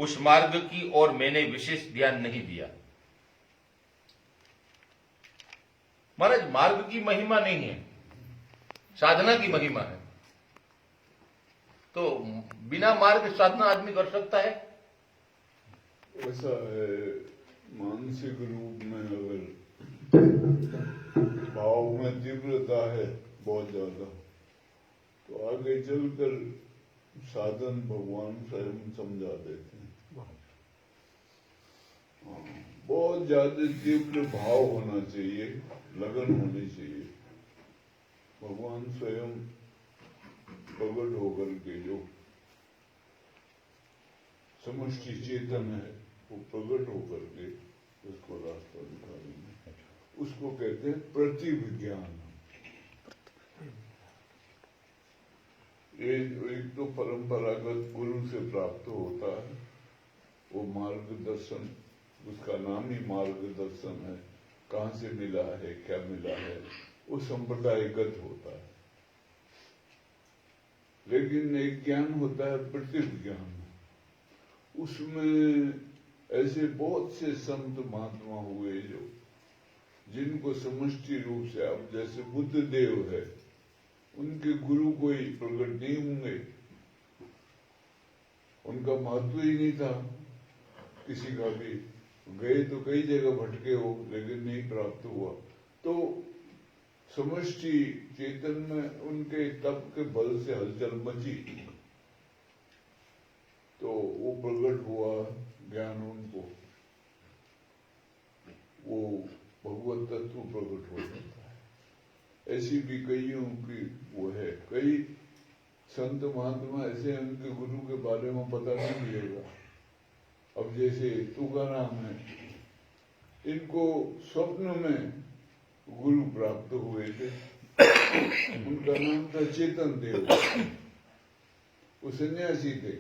उस मार्ग की ओर मैंने विशेष ध्यान नहीं दिया। महाराज, मार्ग की महिमा नहीं है, साधना की महिमा है। तो बिना मार्ग साधना आदमी कर सकता है? ऐसा है, मानसिक रूप में अगर भाव में तीव्रता है बहुत ज्यादा, तो आगे चलकर साधन भगवान स्वयं समझा देते हैं। बहुत ज्यादा तीव्र भाव होना चाहिए, लगन होनी चाहिए। भगवान स्वयं प्रकट होकर के जो समष्टि चेतन है वो प्रकट होकर के उसको रास्ता दिखा देंगे। उसको कहते हैं प्रतिविज्ञान। ये एक तो परंपरागत गुरु से प्राप्त होता है वो मार्गदर्शन, उसका नाम ही मार्गदर्शन है। कहाँ से मिला है, क्या मिला है, वो संप्रदायगत होता है। लेकिन एक ज्ञान होता है प्रतिविज्ञान, उसमें ऐसे बहुत से संत महात्मा हुए जो जिनको समष्टि रूप से, अब जैसे बुद्ध देव है, उनके गुरु कोई प्रकट नहीं होंगे, उनका महत्व ही नहीं था किसी का भी। गए तो कई जगह भटके हो लेकिन नहीं प्राप्त हुआ। तो समष्टि चेतन में उनके तप के बल से हलचल मची, तो वो प्रकट हुआ ज्ञान उनको, वो भगवत तत्व प्रकट हो जाता है। ऐसी भी कईयों की वो है। कई संत महात्मा ऐसे उनके गुरु के बारे में पता नहीं मिलेगा। अब जैसे तुकाराम है, इनको स्वप्न में गुरु प्राप्त हुए थे। उनका नाम था चेतन देव, वो सन्यासी थे।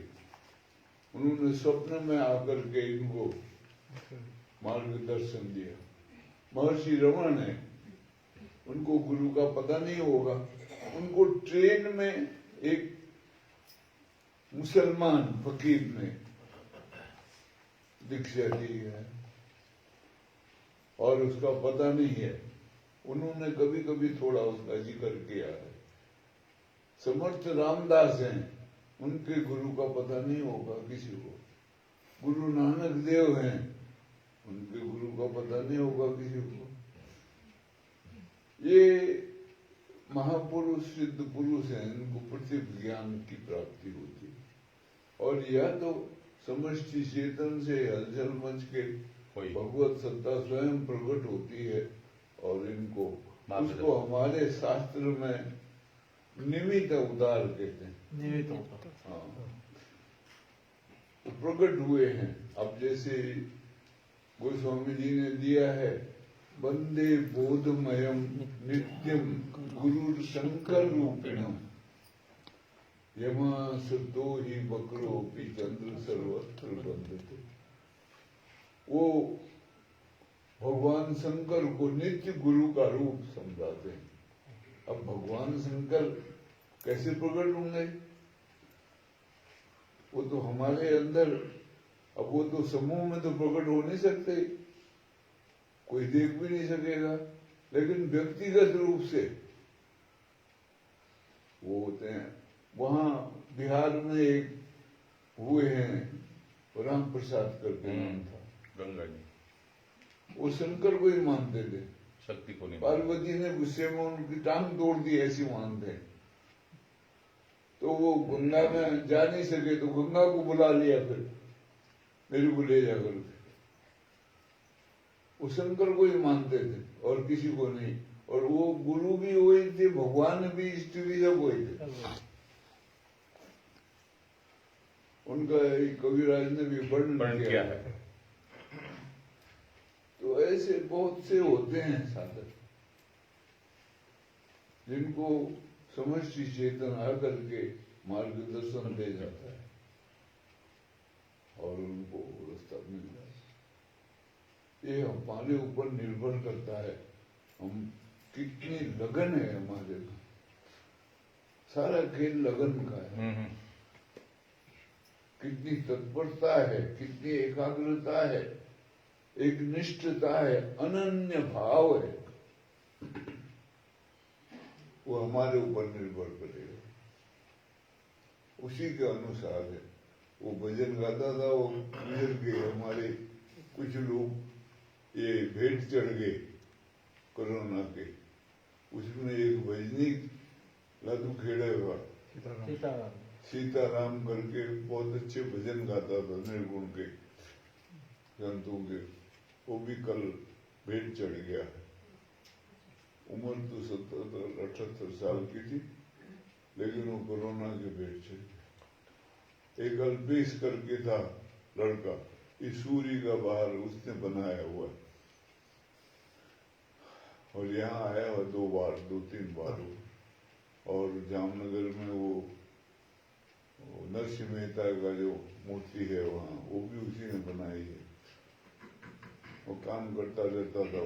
उन्होंने स्वप्न में आकर के इनको मार्गदर्शन दिया। महर्षि रमन है, उनको गुरु का पता नहीं होगा। उनको ट्रेन में एक मुसलमान फकीर ने दीक्षा दी है और उसका पता नहीं है। उन्होंने कभी कभी थोड़ा उसका जिक्र किया है। समर्थ रामदास हैं, उनके गुरु का पता नहीं होगा किसी को। गुरु नानक देव हैं, उनके गुरु का पता नहीं होगा किसी को। ये महापुरुष सिद्ध पुरुष हैं, इनको प्रतिज्ञान की प्राप्ति होती है। और या तो समष्टि चेतन से हलचल मच के भगवत सत्ता स्वयं प्रकट होती है और इनको, उसको हमारे शास्त्र में निमित्त अवतार कहते हैं। निमित्त अवतार, हाँ, तो प्रकट हुए हैं। अब जैसे गोस्वामी जी ने दिया है, वंदे बोधमयम नित्यम गुरु शंकर रूपिणम यमा सतो ही वक्रोपि चंद्र सर्वत्र वंदते। वो भगवान शंकर को नित्य गुरु का रूप समझाते हैं। अब भगवान शंकर कैसे प्रकट होंगे? वो तो हमारे अंदर, अब वो तो समूह में तो प्रकट हो नहीं सकते, कोई देख भी नहीं सकेगा, लेकिन व्यक्तिगत रूप से वो होते हैं। वहां बिहार में एक हुए हैं, राम प्रसाद करके नाम था, गंगा जी, वो शंकर को ही मानते थे, शक्ति को नहीं। पार्वती ने गुस्से में उनकी टांग तोड़ दी, ऐसी मानते। तो वो गंगा में जा नहीं सके तो गंगा को बुला लिया, फिर मेरे को ले जाकर। वो शंकर को ही मानते थे और किसी को नहीं। और वो गुरु भी वही थे, भगवान भी, इष्ट भी सब वही थे। उनका कविराज ने भी वर्णन किया है। तो ऐसे बहुत से होते हैं साधक जिनको समष्टि चेतन आकर के मार्गदर्शन दे जाता है और उनको रास्ता मिल जाता है। ये हमारे ऊपर निर्भर करता है, हम कितनी लगन है हमारे में। सारा खेल लगन का है। कितनी तत्परता है, कितनी एकाग्रता है, एक निष्ठता है, अनन्य भाव है, वो हमारे ऊपर निर्भर करेगा। उसी के अनुसार है। वो भजन गाता था, वो गुजर गए हमारे कुछ लोग, ये भेंट चढ़ गए कोरोना के। उसमें एक भजनी लादू खेड़े हुआ सीताराम करके बहुत अच्छे भजन गाता था, निर्गुण के संतों के। वो भी कल भेंट चढ़ गया। उम्र तो 77-78 साल की थी, लेकिन वो कोरोना के भेंट चढ़ गया। एक अल्पेश करके था लड़का, इस सूर्य का बाहर उसने बनाया हुआ, और यहाँ आया हुआ 2-3 बार। और जामनगर में वो नरसिंह मेहता का जो मूर्ति है वहाँ, वो भी उसी ने बनाई है। वो काम करता रहता था।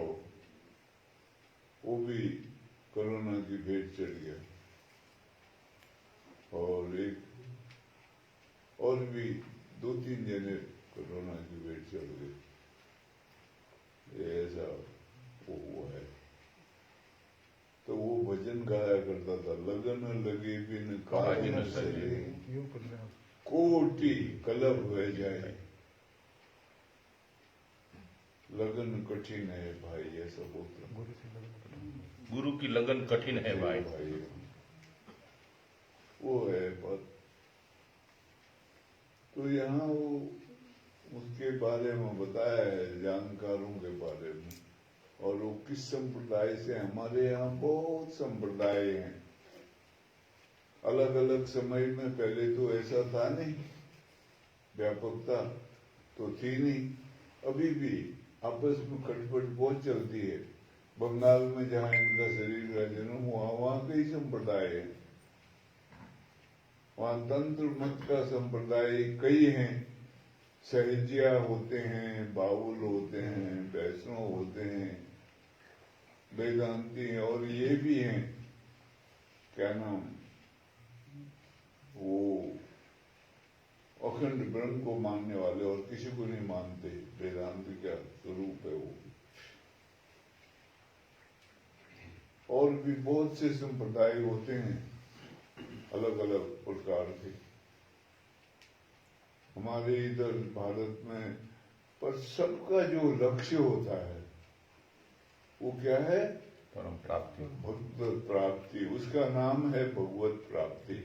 वो भी कोरोना की भेंट चढ़ गया। और एक और भी 2-3 जने कोरोना की भेंट चढ़ गए। ऐसा वो है। तो वो भजन गाया करता था, लगन लगे बिन काज न सजे, कोटि कलभ हो जाए, लगन कठिन है भाई, ऐसा बोलता। गुरु की लगन कठिन है भाई। वो है बात। तो यहाँ वो उसके बारे में बताया है, जानकारों के बारे में। और वो किस संप्रदाय से, हमारे यहाँ बहुत संप्रदाय हैं अलग अलग समय में। पहले तो ऐसा था नहीं, व्यापकता तो थी नहीं। अभी भी आपस में खटपट बहुत चलती है। बंगाल में जहाँ इनका शरीर का जन्म हुआ, वहाँ कई संप्रदाय है। वहाँ तंत्र मत का संप्रदाय कई हैं। सहजिया होते हैं, बाउल होते हैं, वैष्णव होते हैं, वेदांती हैं, और ये भी हैं, क्या नाम, वो अखंड ब्रह्म को मानने वाले, और किसी को नहीं मानते। वेदांत का स्वरूप है वो। और भी बहुत से संप्रदाय होते हैं अलग अलग प्रकार के हमारे इधर भारत में। पर सबका जो लक्ष्य होता है वो क्या है? परम प्राप्ति, भगवत प्राप्ति। उसका नाम है भगवत प्राप्ति।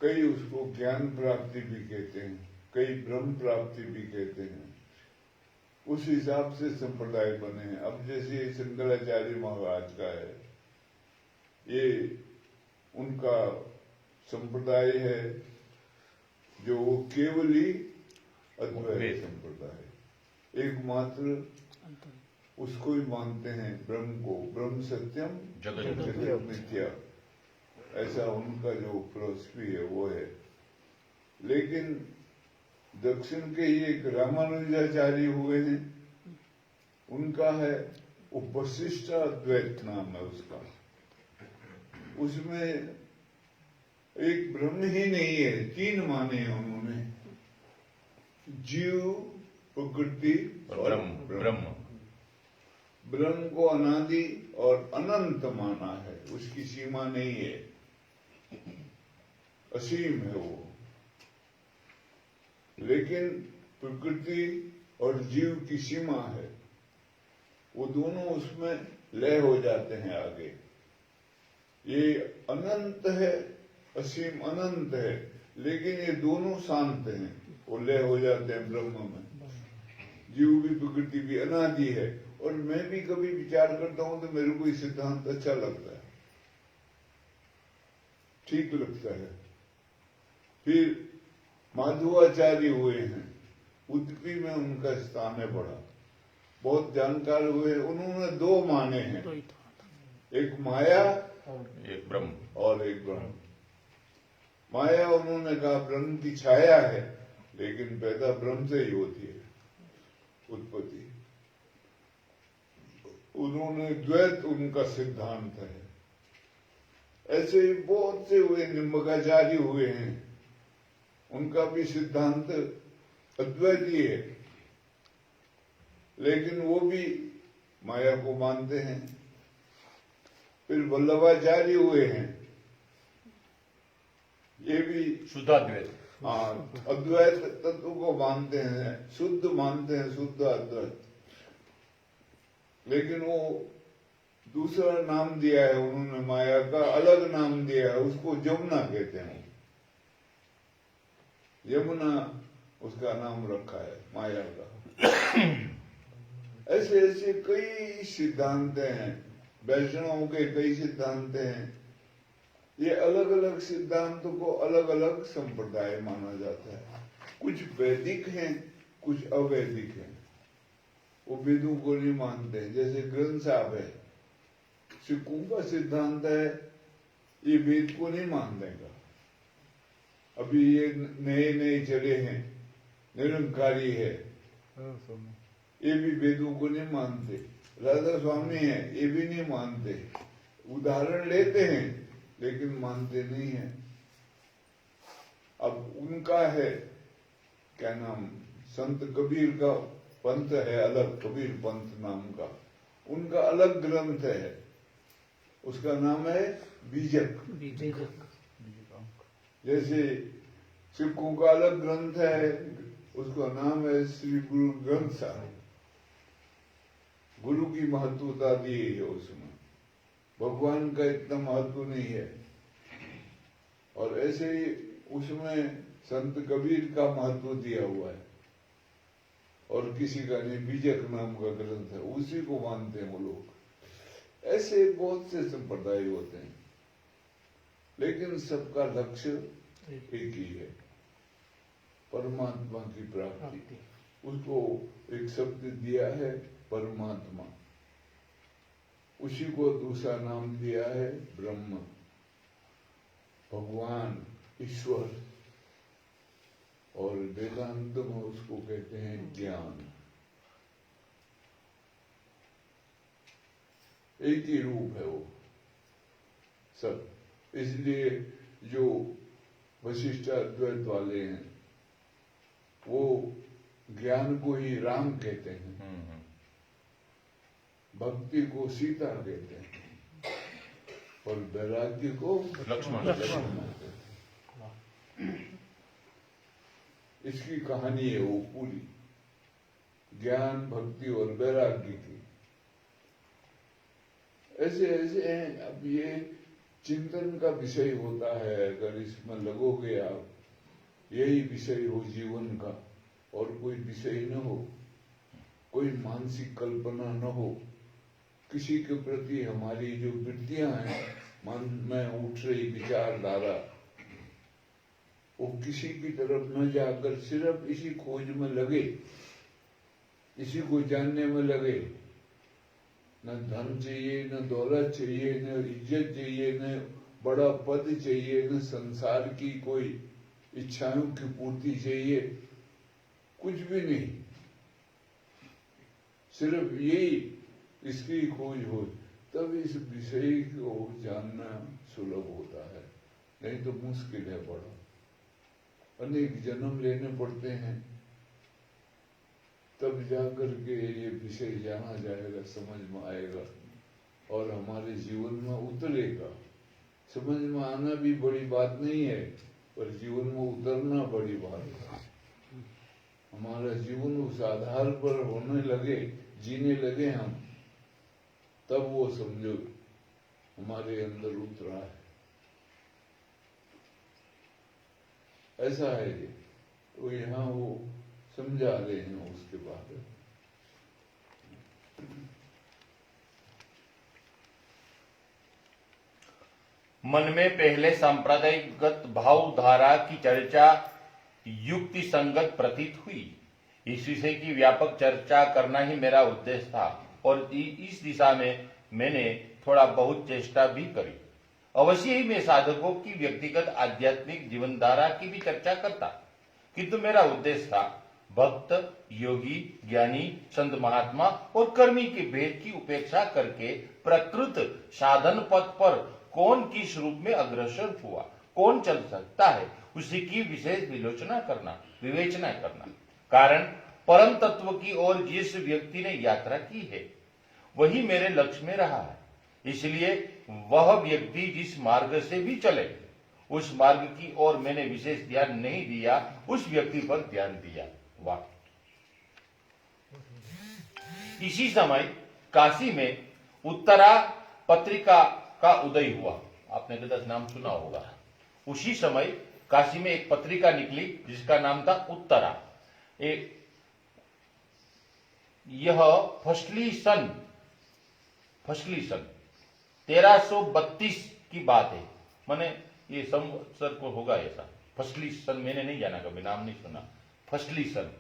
कई उसको ज्ञान प्राप्ति भी कहते हैं, कई ब्रह्म प्राप्ति भी कहते हैं। उस हिसाब से संप्रदाय बने हैं। अब जैसे शंकराचार्य महाराज का है, ये उनका संप्रदाय है जो केवली अद्वैत संप्रदाय, एकमात्र उसको ही मानते हैं, ब्रह्म को। ब्रह्म सत्यम जगत मिथ्या, ऐसा उनका जो फिलॉसफी है वो है। लेकिन दक्षिण के ही एक रामानुजाचार्य हुए हैं, उनका है वो वशिष्ठ अद्वैत नाम है उसका। उसमें एक ब्रह्म ही नहीं है, 3 माने हैं उन्होंने, जीव, प्रकृति और ब्रह्म। ब्रह्म को अनादि और अनंत माना है, उसकी सीमा नहीं है, असीम है वो। लेकिन प्रकृति और जीव की सीमा है, वो दोनों उसमें लय हो जाते हैं आगे। ये अनंत है, असीम अनंत है, लेकिन ये दोनों शांत हैं, वो लय हो जाते हैं ब्रह्म में। जीव भी प्रकृति भी अनादि है। और मैं भी कभी विचार करता हूं तो मेरे को ये सिद्धांत अच्छा लगता है, ठीक लगता है। फिर माधवाचार्य हुए हैं, उडुपी में उनका स्थान है बड़ा, बहुत जानकार हुए। उन्होंने 2 माने हैं, एक माया एक ब्रह्म और एक ब्रह्म। माया उन्होंने कहा ब्रह्म की छाया है, लेकिन पैदा ब्रह्म से ही होती है उत्पत्ति। उन्होंने द्वैत उनका सिद्धांत है। ऐसे ही बहुत से हुए, निम्बकाचार्य हुए हैं, उनका भी सिद्धांत अद्वैतीय है, लेकिन वो भी माया को मानते हैं। फिर वल्लभाचार्य हुए हैं, ये भी शुद्धाद्वैत। हाँ, अद्वैत तत्व को मानते हैं, शुद्ध मानते हैं, शुद्ध अद्वैत। लेकिन वो दूसरा नाम दिया है उन्होंने, माया का अलग नाम दिया है, उसको जमुना कहते हैं। यमुना उसका नाम रखा है माया का। ऐसे ऐसे कई सिद्धांत हैं, वैष्णवों के कई सिद्धांत हैं। ये अलग अलग सिद्धांतों को अलग अलग संप्रदाय माना जाता है। कुछ वैदिक हैं, कुछ अवैदिक हैं। वो वेदों को नहीं मानते हैं, जैसे ग्रंथ साहब है, सिखों का सिद्धांत है, ये वेद को नहीं मान देगा। अभी ये नए नए चले हैं, निरंकारी है, ये भी वेदों को नहीं मानते। राधा स्वामी है, ये भी नहीं मानते। उदाहरण लेते हैं लेकिन मानते नहीं है। अब उनका है क्या नाम, संत कबीर का पंथ है अलग, कबीर पंथ नाम का, उनका अलग ग्रंथ है, उसका नाम है बीजक। जैसे सिखों का अलग ग्रंथ है, उसका नाम है श्री गुरु ग्रंथ साहिब। गुरु की महत्वता दी है उसमें, भगवान का इतना महत्व नहीं है। और ऐसे ही उसमें संत कबीर का महत्व दिया हुआ है, और किसी का नहीं, बीजक नाम का ग्रंथ है, उसी को मानते हैं वो लोग। ऐसे बहुत से संप्रदाय होते हैं, लेकिन सबका लक्ष्य एक ही है, परमात्मा की प्राप्ति। उसको एक शब्द दिया है परमात्मा, उसी को दूसरा नाम दिया है ब्रह्म, भगवान, ईश्वर। और वेदांत में उसको कहते हैं ज्ञान। एक ही रूप है वो सब। इसलिए जो वशिष्ठ अद्वैत वाले हैं वो ज्ञान को ही राम कहते हैं, भक्ति को सीता कहते हैं, और वैराग्य को लक्ष्मण। कहते हैं। इसकी कहानी है वो पूरी, ज्ञान, भक्ति और वैराग्य की। ऐसे ऐसे हैं। अब ये चिंतन का विषय होता है, अगर इसमें लगोगे आप, यही विषय हो जीवन का, और कोई विषय न हो, कोई मानसिक कल्पना न हो, किसी के प्रति हमारी जो वृत्तियां हैं, मन में उठ रही विचारधारा, वो किसी की तरफ न जाकर सिर्फ इसी खोज में लगे, इसी को जानने में लगे। न धन चाहिए, न दौलत चाहिए, न इज्जत चाहिए, न बड़ा पद चाहिए, न संसार की कोई इच्छाओं की पूर्ति चाहिए, कुछ भी नहीं। सिर्फ यही इसकी खोज हो, तब इस विषय को जानना सुलभ होता है, नहीं तो मुश्किल है बड़ा। अनेक जन्म लेने पड़ते हैं, तब जाकर के ये विषय जाना जाएगा, समझ में आएगा और हमारे जीवन में उतरेगा। समझ में आना भी बड़ी बात नहीं है, पर जीवन में उतरना बड़ी बात है। हमारा जीवन उस आधार पर होने लगे, जीने लगे हम, तब वो समझो हमारे अंदर उतरा है। ऐसा है ये, तो यहाँ वो समझा रहे हैं उसके बाद। मन में पहले सांप्रदायिकगत भावधारा की चर्चा युक्ति संगत प्रतीत हुई। इस विषय की व्यापक चर्चा करना ही मेरा उद्देश्य था, और इस दिशा में मैंने थोड़ा बहुत चेष्टा भी करी। अवश्य ही मैं साधकों की व्यक्तिगत आध्यात्मिक जीवन धारा की भी चर्चा करता, किंतु मेरा उद्देश्य था भक्त, योगी, ज्ञानी, संत महात्मा और कर्मी के भेद की उपेक्षा करके प्रकृत साधन पथ पर कौन किस रूप में अग्रसर हुआ, कौन चल सकता है, उसी की विशेष विवेचना करना। कारण परम तत्व की ओर जिस व्यक्ति ने यात्रा की है वही मेरे लक्ष्य में रहा है, इसलिए वह व्यक्ति जिस मार्ग से भी चले उस मार्ग की ओर मैंने विशेष ध्यान नहीं दिया, उस व्यक्ति पर ध्यान दिया। वाह। इसी समय काशी में उत्तरा पत्रिका का उदय हुआ। आपने कदाच नाम सुना होगा। उसी समय काशी में एक पत्रिका निकली जिसका नाम था उत्तरा। यह फसली सन 1332 की बात है। मैंने ये संवत्सर को होगा ऐसा। फसली सन मैंने नहीं जाना, कभी नाम नहीं सुना। फसली सन।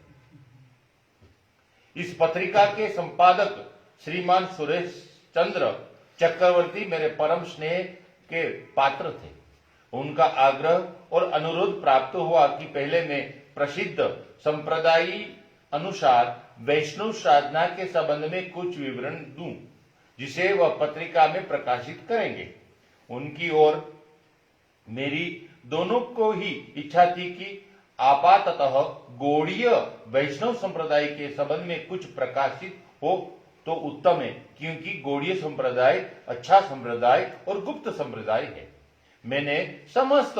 इस पत्रिका के संपादक श्रीमान सुरेश चंद्र चक्रवर्ती मेरे परम स्नेह के पात्र थे। उनका आग्रह और अनुरोध प्राप्त हुआ कि पहले मैं प्रसिद्ध संप्रदाय अनुसार वैष्णव साधना के संबंध में कुछ विवरण दूं, जिसे वह पत्रिका में प्रकाशित करेंगे। उनकी ओर मेरी दोनों को ही इच्छा थी कि आपाततः गौड़ीय वैष्णव संप्रदाय के संबंध में कुछ प्रकाशित हो तो उत्तम है, क्योंकि गौड़ीय संप्रदाय अच्छा संप्रदाय और गुप्त संप्रदाय है। मैंने सम्मत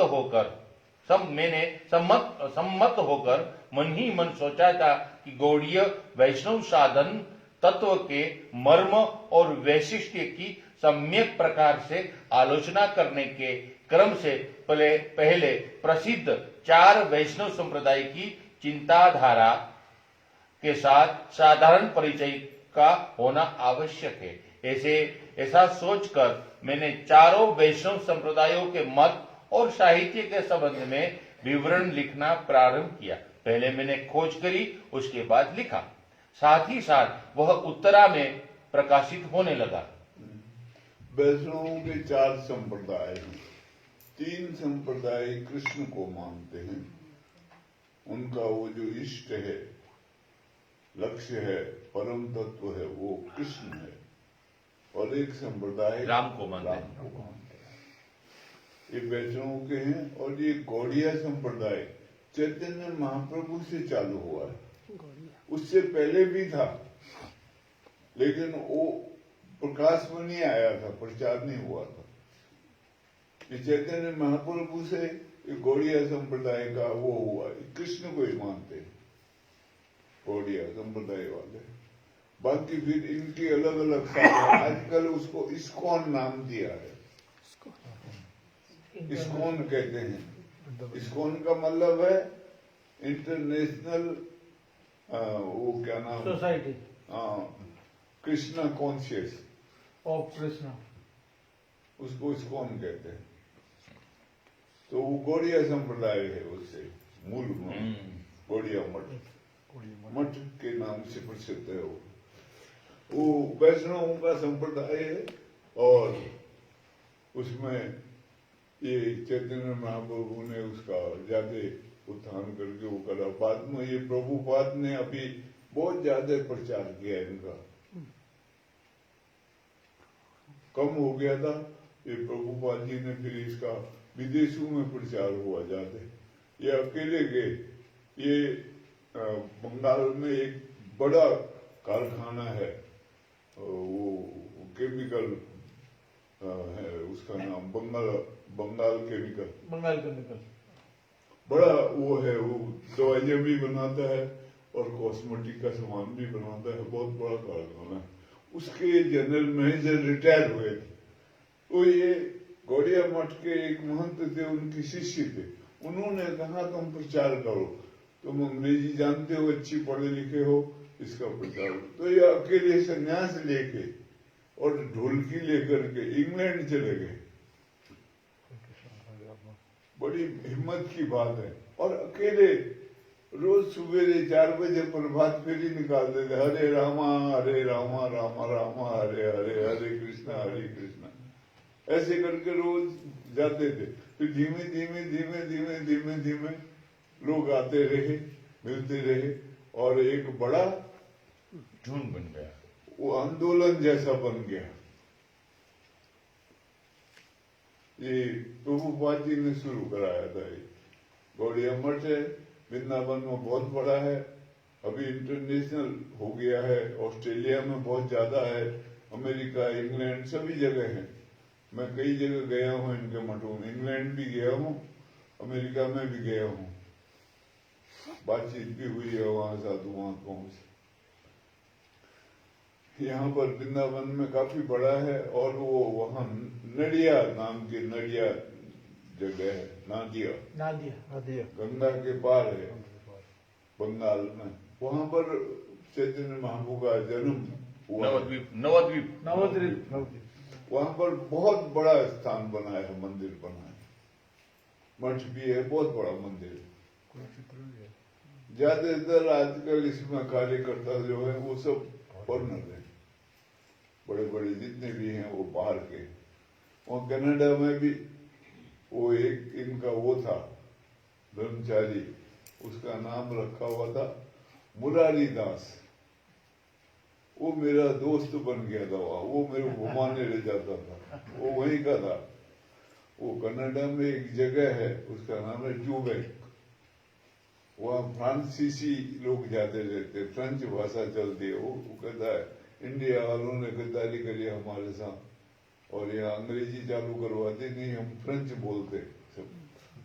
होकर मन ही मन सोचा था कि गौड़ीय वैष्णव साधन तत्व के मर्म और वैशिष्ट्य की सम्यक प्रकार से आलोचना करने के क्रम से पहले प्रसिद्ध 4 वैष्णव संप्रदाय की चिंताधारा के साथ साधारण परिचय का होना आवश्यक है। ऐसा सोचकर मैंने चारों वैष्णव संप्रदायों के मत और साहित्य के संबंध में विवरण लिखना प्रारंभ किया। पहले मैंने खोज करी, उसके बाद लिखा। साथ ही साथ वह उत्तरा में प्रकाशित होने लगा। वैष्णवों के 4 संप्रदाय हैं। 3 संप्रदाय कृष्ण को मानते हैं, उनका वो जो इष्ट है, लक्ष्य है, परम तत्व है, वो कृष्ण है। और एक संप्रदाय राम को मानते हैं। ये वैष्णवों के हैं। और ये गौड़िया संप्रदाय चैतन्य महाप्रभु से चालू हुआ है। उससे पहले भी था, लेकिन वो प्रकाश में नहीं आया था, प्रचार नहीं हुआ था। ये चैतन्य महाप्रभु से गौड़िया संप्रदाय का वो हुआ। कृष्ण को ही मानते हैं गौड़िया संप्रदाय वाले। बाकी फिर इनकी अलग अलग शाखा। आजकल उसको इस्कॉन नाम दिया है। इस्कॉन कहते हैं। इस्कॉन का मतलब है इंटरनेशनल वो क्या नाम, society Krishna conscious of Krishna, उसको इस्कॉन कहते हैं। तो वो गौड़िया संप्रदाय है, उससे मूल गौड़िया मठ के नाम से प्रसिद्ध है। वो वैष्णवों का संप्रदाय है। और उसमें ये चैतन्य महाप्रभु ने उसका ज्यादा उत्थान करके वो करा। बाद में ये प्रभुपाद ने अभी बहुत ज्यादा प्रचार किया इनका। कम हो गया था, ये प्रभुपाद जी ने फिर इसका विदेशों में प्रचार हुआ ज्यादा। ये अकेले गए। ये बंगाल में एक बड़ा कारखाना है, वो केमिकल है, उसका नाम बंगाल केमिकल। बड़ा वो है, वो दवाइयां भी बनाता है और कॉस्मेटिक का सामान भी बनाता है। बहुत बड़ा कारखाना है। उसके जनरल मैनेजर रिटायर हुए थे। तो ये गौड़िया मठ के एक महंत थे, उनके शिष्य थे। उन्होंने कहा तुम प्रचार करो, तुम अंग्रेजी जानते हो, अच्छी पढ़े लिखे हो, इसका प्रचार करो। तो ये अकेले संन्यास लेके और ढोलकी लेकर के इंग्लैंड चले गए। बड़ी हिम्मत की बात है। और अकेले रोज सवेरे 4 बजे प्रभात फेरी निकाल देते, हरे रामा रामा रामा हरे हरे, हरे कृष्णा ऐसे करके रोज जाते थे। फिर धीमे धीमे लोग आते रहे, मिलते रहे, और एक बड़ा झुंड बन गया। वो आंदोलन जैसा बन गया। ये प्रभुपाद जी ने शुरू कराया था। गौड़िया मठ है, वृंदावन में बहुत बड़ा है, अभी इंटरनेशनल हो गया है, ऑस्ट्रेलिया में बहुत ज्यादा है, अमेरिका, इंग्लैंड सभी जगह है। मैं कई जगह गया हूँ इनके मठों में, इंग्लैंड भी गया हूँ, अमेरिका में भी गया हूँ, बातचीत भी हुई है वहां साधु महात्माओं से। यहाँ पर वृंदावन में काफी बड़ा है, और वो वहाँ नडिया नाम की नडिया जगह है, नादिया गंगा के पार है बंगाल में, वहां पर चैतन्य महाप्रभु का जन्म हुआ। नवद्वीप वहां पर बहुत बड़ा स्थान बना है, मंदिर बना है, मठ भी है, बहुत बड़ा मंदिर है। ज्यादातर आजकल इसमें कार्यकर्ता जो है वो सब फॉरनर है, बड़े बड़े जितने भी हैं वो बाहर के। और कनाडा में भी वो एक इनका वो था ब्रह्मचारी, उसका नाम रखा हुआ था मुरारी दास, वो मेरा दोस्त बन गया था वहाँ, वो मेरे को घुमाने ले जाता था, वो वहीं का था। वो कनाडा में एक जगह है, उसका नाम है क्यूबेक, वहाँ फ्रांसीसी लोग जाते रहते, फ्रेंच भाषा चलती है। वो कहता है इंडिया वालों ने गद्दारी करी हमारे साथ, और यहाँ अंग्रेजी चालू करवाते, नहीं हम फ्रेंच बोलते सब,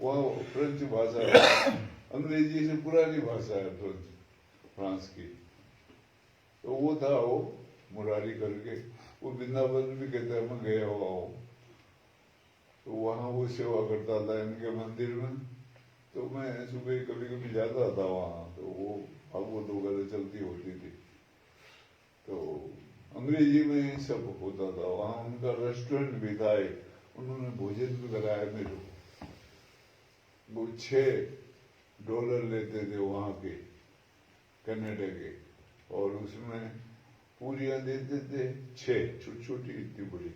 वहाँ फ्रेंच भाषा अंग्रेजी से पुरानी भाषा है फ्रांस की। तो वो था वो मुरारी करके, वो वृंदावन भी कहता है मैं गया हुआ हूँ, तो वहाँ वो सेवा करता था इनके मंदिर में। तो मैं सुबह कभी कभी जाता था वहाँ, तो वो भागवत वगैरह चलती होती थी, तो अंग्रेजी में ही सब होता था वहाँ। उनका रेस्टोरेंट भी था, उन्होंने भोजन भी कराया मेरे को। वो $6 लेते थे वहाँ के, कनाडा के, और उसमें पूरियां देते थे 6 छोटी छोटी इतनी बड़ी,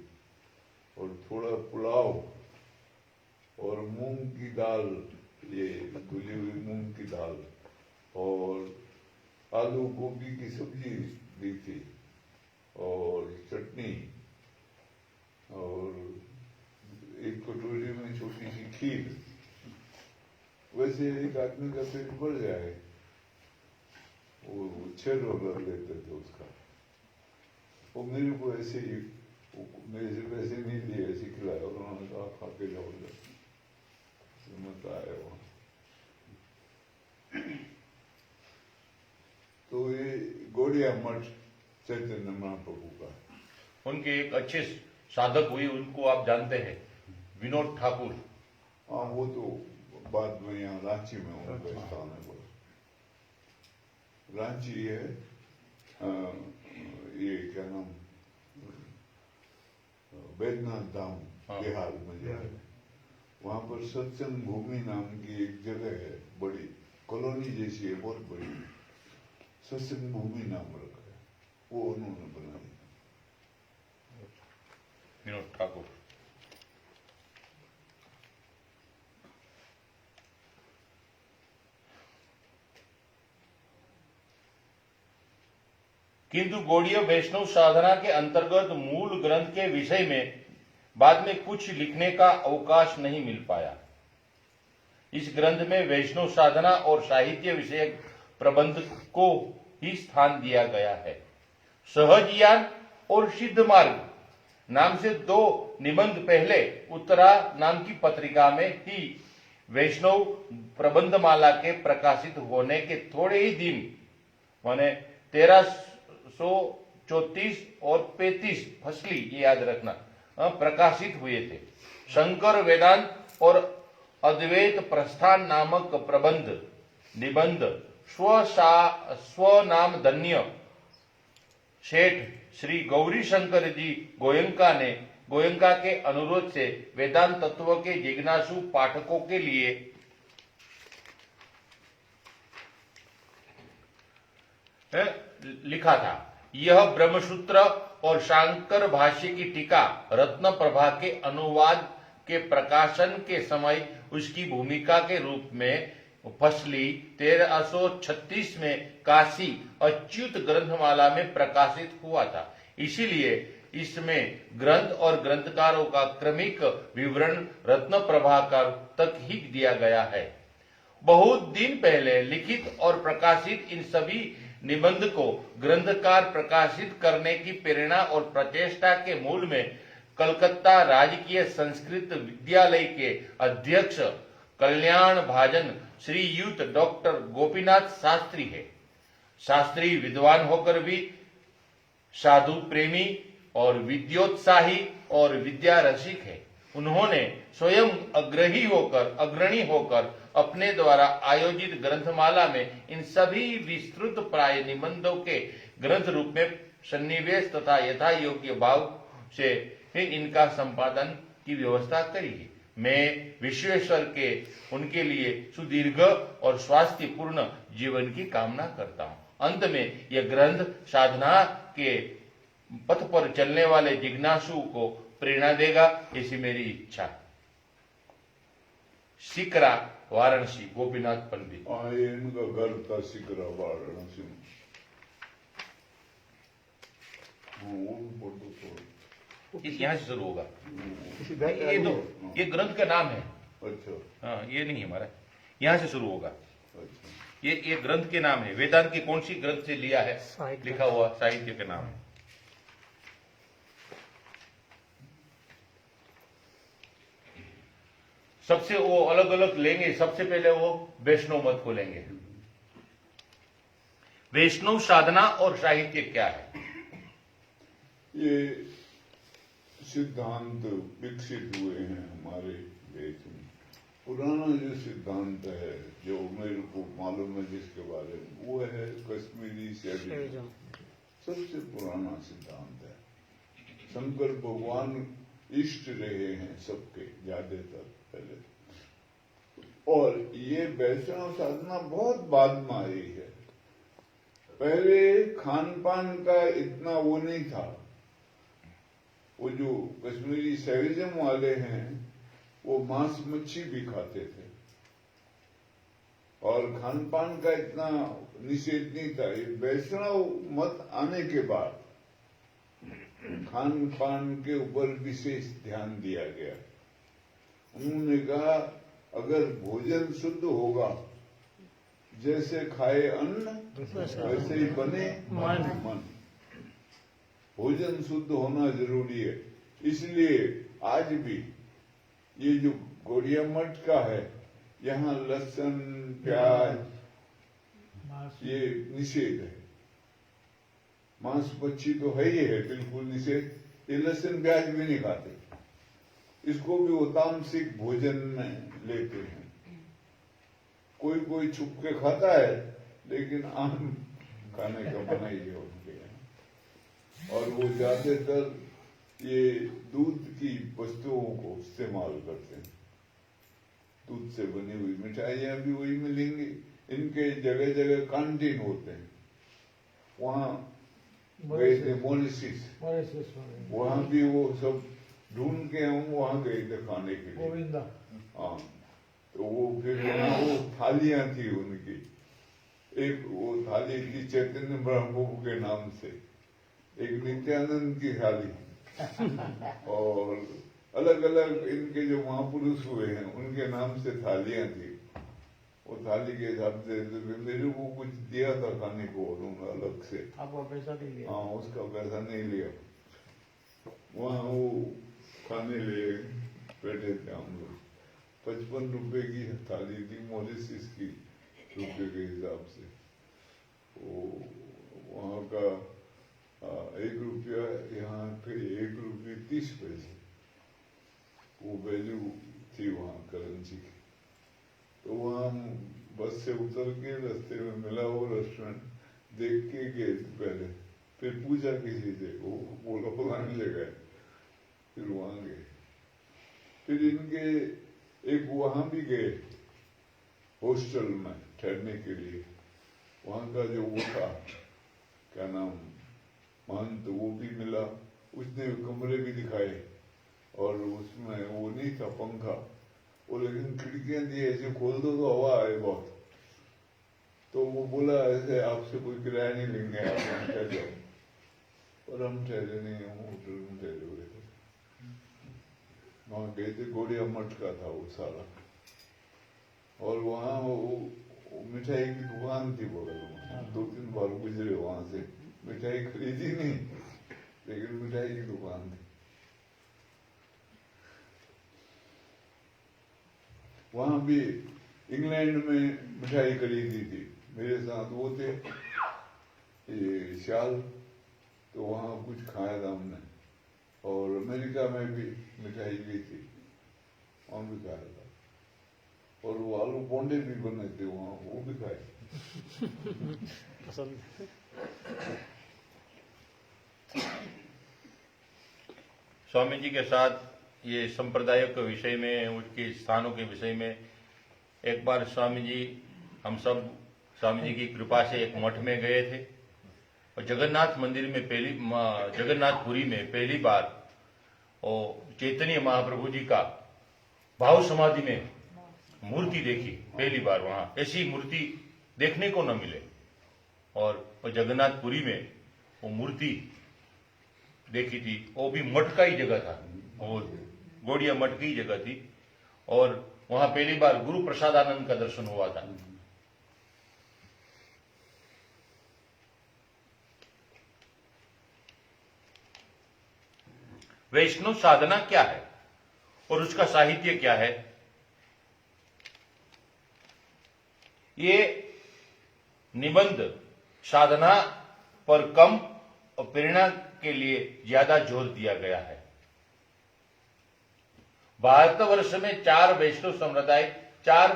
और थोड़ा पुलाव और मूंग की दाल, ये धुली हुई मूंग की दाल, और आलू गोभी की सब्जी दी थी, और चटनी, और एक कटोरी में छोटी सी खीर। वैसे एक आदमी का पेट भर जाए, वो $6 लेते थे उसका। वो मेरे को ऐसे ही, मेरे से पैसे नहीं लिए, ऐसे खिलाया, और उन्होंने कहा खा के जाओ, मत आया वहाँ। तो ये गौड़िया मठ चैतन्य महाप्रभु का है। उनके एक अच्छे साधक हुए, उनको आप जानते हैं, विनोद ठाकुर। हाँ, वो तो बाद में यहाँ रांची में उनका स्थान है। रांची है, ये क्या नाम, बैद्यनाथ धाम बिहार में जो है, वहाँ पर सत्संग भूमि नाम की एक जगह है, बड़ी कॉलोनी जैसी है, बहुत बड़ी, सत्संग भूमि नाम रखा है, वो उन्होंने बनाई, विनोद ठाकुर। किंतु गौड़ीय वैष्णव साधना के अंतर्गत मूल ग्रंथ के विषय में बाद में कुछ लिखने का अवकाश नहीं मिल पाया। इस ग्रंथ में वैष्णव साधना और साहित्य विषयक प्रबंध को ही स्थान दिया गया है। सहज ज्ञान और सिद्ध मार्ग नाम से 2 निबंध पहले उत्तरा नाम की पत्रिका में ही वैष्णव प्रबंधमाला के प्रकाशित होने के थोड़े ही दिन, माने 1334 और 35 फसली, ये याद रखना, प्रकाशित हुए थे। शंकर वेदांत और अद्वैत प्रस्थान नामक प्रबंध निबंध स्वनाम धन्य शेठ श्री गौरी शंकर जी गोयंका के अनुरोध से वेदांत तत्व के जिज्ञासु पाठकों के लिए लिखा था। यह ब्रह्मसूत्र और शांकर भाष्य की टीका रत्न प्रभा के अनुवाद के प्रकाशन के समय उसकी भूमिका के रूप में फसली 1336 में काशी अच्युत ग्रंथमाला में प्रकाशित हुआ था। इसीलिए इसमें ग्रंथ और ग्रंथकारों का क्रमिक विवरण रत्न प्रभाकर तक ही दिया गया है। बहुत दिन पहले लिखित और प्रकाशित इन सभी निबंध को ग्रंथकार प्रकाशित करने की प्रेरणा और प्रचेष्टा के मूल में कलकत्ता राजकीय संस्कृत विद्यालय के अध्यक्ष कल्याण भाजन श्रीयुत डॉक्टर गोपीनाथ शास्त्री है। शास्त्री विद्वान होकर भी साधु प्रेमी और विद्योत्साही और विद्या रसिक है। उन्होंने स्वयं अग्रणी होकर अपने द्वारा आयोजित ग्रंथमाला में इन सभी विस्तृत प्राय निबंधों के ग्रंथ रूप में सन्निवेश तथा यथा योग्य भाव से इनका संपादन की व्यवस्था करी है। मैं विश्वेश्वर के उनके लिए सुदीर्घ और स्वास्थ्यपूर्ण जीवन की कामना करता हूं। अंत में यह ग्रंथ साधना के पथ पर चलने वाले जिज्ञासु को प्रेरणा देगा, ऐसी मेरी इच्छा। सिकरा, वाराणसी, गोपीनाथ पंडित। ये इनका घर था सिकरा, वाराणसी में। वो भी फोटो तो यहाँ से शुरू होगा। ये ये ग्रंथ का नाम है। अच्छा। हाँ, ये नहीं हमारा, यहाँ से शुरू होगा। अच्छा। ये ग्रंथ के नाम है। वेदांत की कौन सी ग्रंथ से लिया है लिखा हुआ साहित्य के नाम है। सबसे वो अलग अलग लेंगे। सबसे पहले वो वैष्णव मत को लेंगे। वैष्णव साधना और साहित्य क्या है? ये सिद्धांत विकसित हुए हैं हमारे देश में। पुराना जो सिद्धांत है, जो मेरे को मालूम है जिसके बारे में, वो है कश्मीरी शैविज्म। सबसे पुराना सिद्धांत है। शंकर भगवान इष्ट रहे हैं सबके ज्यादातर पहले, और ये वैष्णव साधना बहुत बाद में आई है। पहले खान पान का इतना वो नहीं था। वो जो कश्मीरी शैविज्म वाले हैं वो मांस मच्छी भी खाते थे और खान पान का इतना निषेध नहीं था। ये वैष्णव मत आने के बाद खान पान के ऊपर विशेष ध्यान दिया गया। उन्होंने कहा अगर भोजन शुद्ध होगा, जैसे खाए अन्न वैसे ही बने मन। भोजन शुद्ध होना जरूरी है। इसलिए आज भी ये जो गौड़िया मठ का है, यहाँ लहसुन प्याज ये निषेध है। मांस मच्छी तो है ही है, बिल्कुल निषेध। ये लहसुन प्याज भी नहीं खाते। इसको भी वो तामसिक भोजन में लेते हैं। कोई कोई छुप के खाता है, लेकिन आम खाने का बना ही है उनके यहाँ। और वो ज्यादातर ये दूध की वस्तुओं को इस्तेमाल करते हैं। दूध से बनी हुई मिठाइयाँ भी वही मिलेंगी। इनके जगह जगह कैंटीन होते हैं। वहाँ गए थे मॉरिशस, वहाँ भी वो सब ढूंढ के हम वहाँ गए थे खाने के लिए। हाँ, तो वो फिर वहाँ वो थालियाँ थी उनकी। एक वो थाली थी चैतन्य ब्रह्मप्रभु के नाम से, एक नित्यानंद की थाली, और अलग अलग इनके जो महापुरुष हुए हैं उनके नाम से थालियां थी। वो थाली के हिसाब से मेरे को कुछ दिया था खाने को उन्होंने अलग से। आपको पैसा नहीं लिया? हाँ, उसका पैसा नहीं लिया। वहाँ वो खाने ले बैठे थे हम लोग। 55 रुपए की थाली थी मॉरिशस की रुपए के हिसाब से। वो वहाँ का 1 रुपया, यहाँ पे 1 रुपये 30 पैसे वो वैल्यू थी वहाँ करेंसी की। तो वहाँ हम बस से उतर के रास्ते में मिला वो रेस्टोरेंट, देख के गए पहले, फिर पूछा किसी से, वो बोला फलाने जगह, फिर वहाँ गए। फिर इनके एक वहाँ भी गए हॉस्टल में ठहरने के लिए। वहाँ का जो वो था, क्या नाम, महंत, वो भी मिला। उसने कमरे भी दिखाए और उसमें वो नहीं था पंखा, वो लेकिन खिड़कियां दी ऐसे खोल दो तो हवा आए बहुत। तो वो बोला ऐसे आपसे कोई किराया नहीं लेंगे, आप यहाँ ठहर जाओ। और हम ठहरे नहीं, हम होटल में ठहरे हुए थे। वहाँ गए थे, गौड़िया मठ का था वो सारा। और वहाँ वो मिठाई की दुकान थी बगल में, 2-3 बार गुजरे वहां से, मिठाई खरीदी नहीं लेकिन मिठाई की दुकान थी। वहां भी इंग्लैंड में मिठाई खरीदी थी, मेरे साथ वो थे ये शाल, तो वहां कुछ खाया था हमने। और अमेरिका में भी मिठाई ली थी, वहां भी खाया था। और वो आलू बोंडे भी बने थे वहां, वो भी खाए। पसंद। स्वामी जी के साथ ये संप्रदायों के विषय में, उनके स्थानों के विषय में, एक बार स्वामी जी, हम सब स्वामी जी की कृपा से एक मठ में गए थे और जगन्नाथ मंदिर में जगन्नाथपुरी में पहली बार और चैतन्य महाप्रभु जी का भाव समाधि में मूर्ति देखी। पहली बार वहां ऐसी मूर्ति देखने को न मिले, और जगन्नाथपुरी में वो मूर्ति देखी थी। वो भी मठ का ही जगह था, वो गौड़िया मठ की जगह थी, और वहां पहली बार गुरु प्रसादानंद का दर्शन हुआ था। वैष्णव साधना क्या है और उसका साहित्य क्या है, ये निबंध साधना पर कम और प्रेरणा के लिए ज्यादा जोर दिया गया है। भारतवर्ष में 4 वैष्णव संप्रदाय 4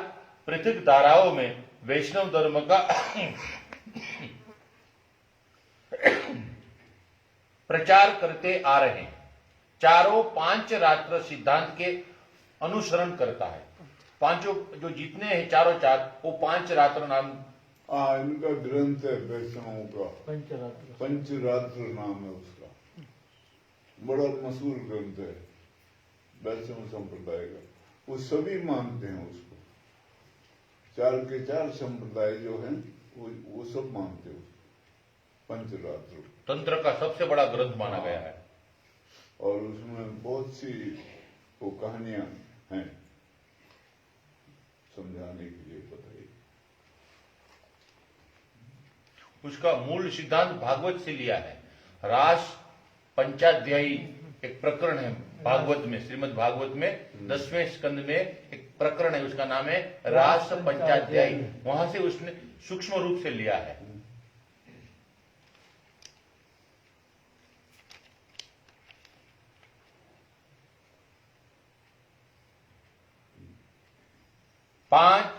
पृथक धाराओं में वैष्णव धर्म का प्रचार करते आ रहे हैं। चारों 5 रात्र सिद्धांत के अनुसरण करता है। पांचों जो जितने हैं, चारों 4, वो 5 रात्र नाम। इनका ग्रंथ है वैष्णवों का, पंचरात्र। पंचरात्र नाम है उसका, बड़ा मशहूर ग्रंथ है वैष्णव संप्रदाय का। वो सभी मानते हैं उसको, 4 के 4 संप्रदाय जो हैं वो सब मानते हैं उसको, पंचरात्र। तंत्र का सबसे बड़ा ग्रंथ माना गया है। और उसमें बहुत सी वो कहानियां हैं समझाने के लिए बताइए। उसका मूल सिद्धांत भागवत से लिया है। रास पंचाध्यायी एक प्रकरण है भागवत में, श्रीमद् भागवत में 10वें स्कंद में एक प्रकरण है, उसका नाम है रास पंचाध्यायी। वहां से उसने सूक्ष्म रूप से लिया है।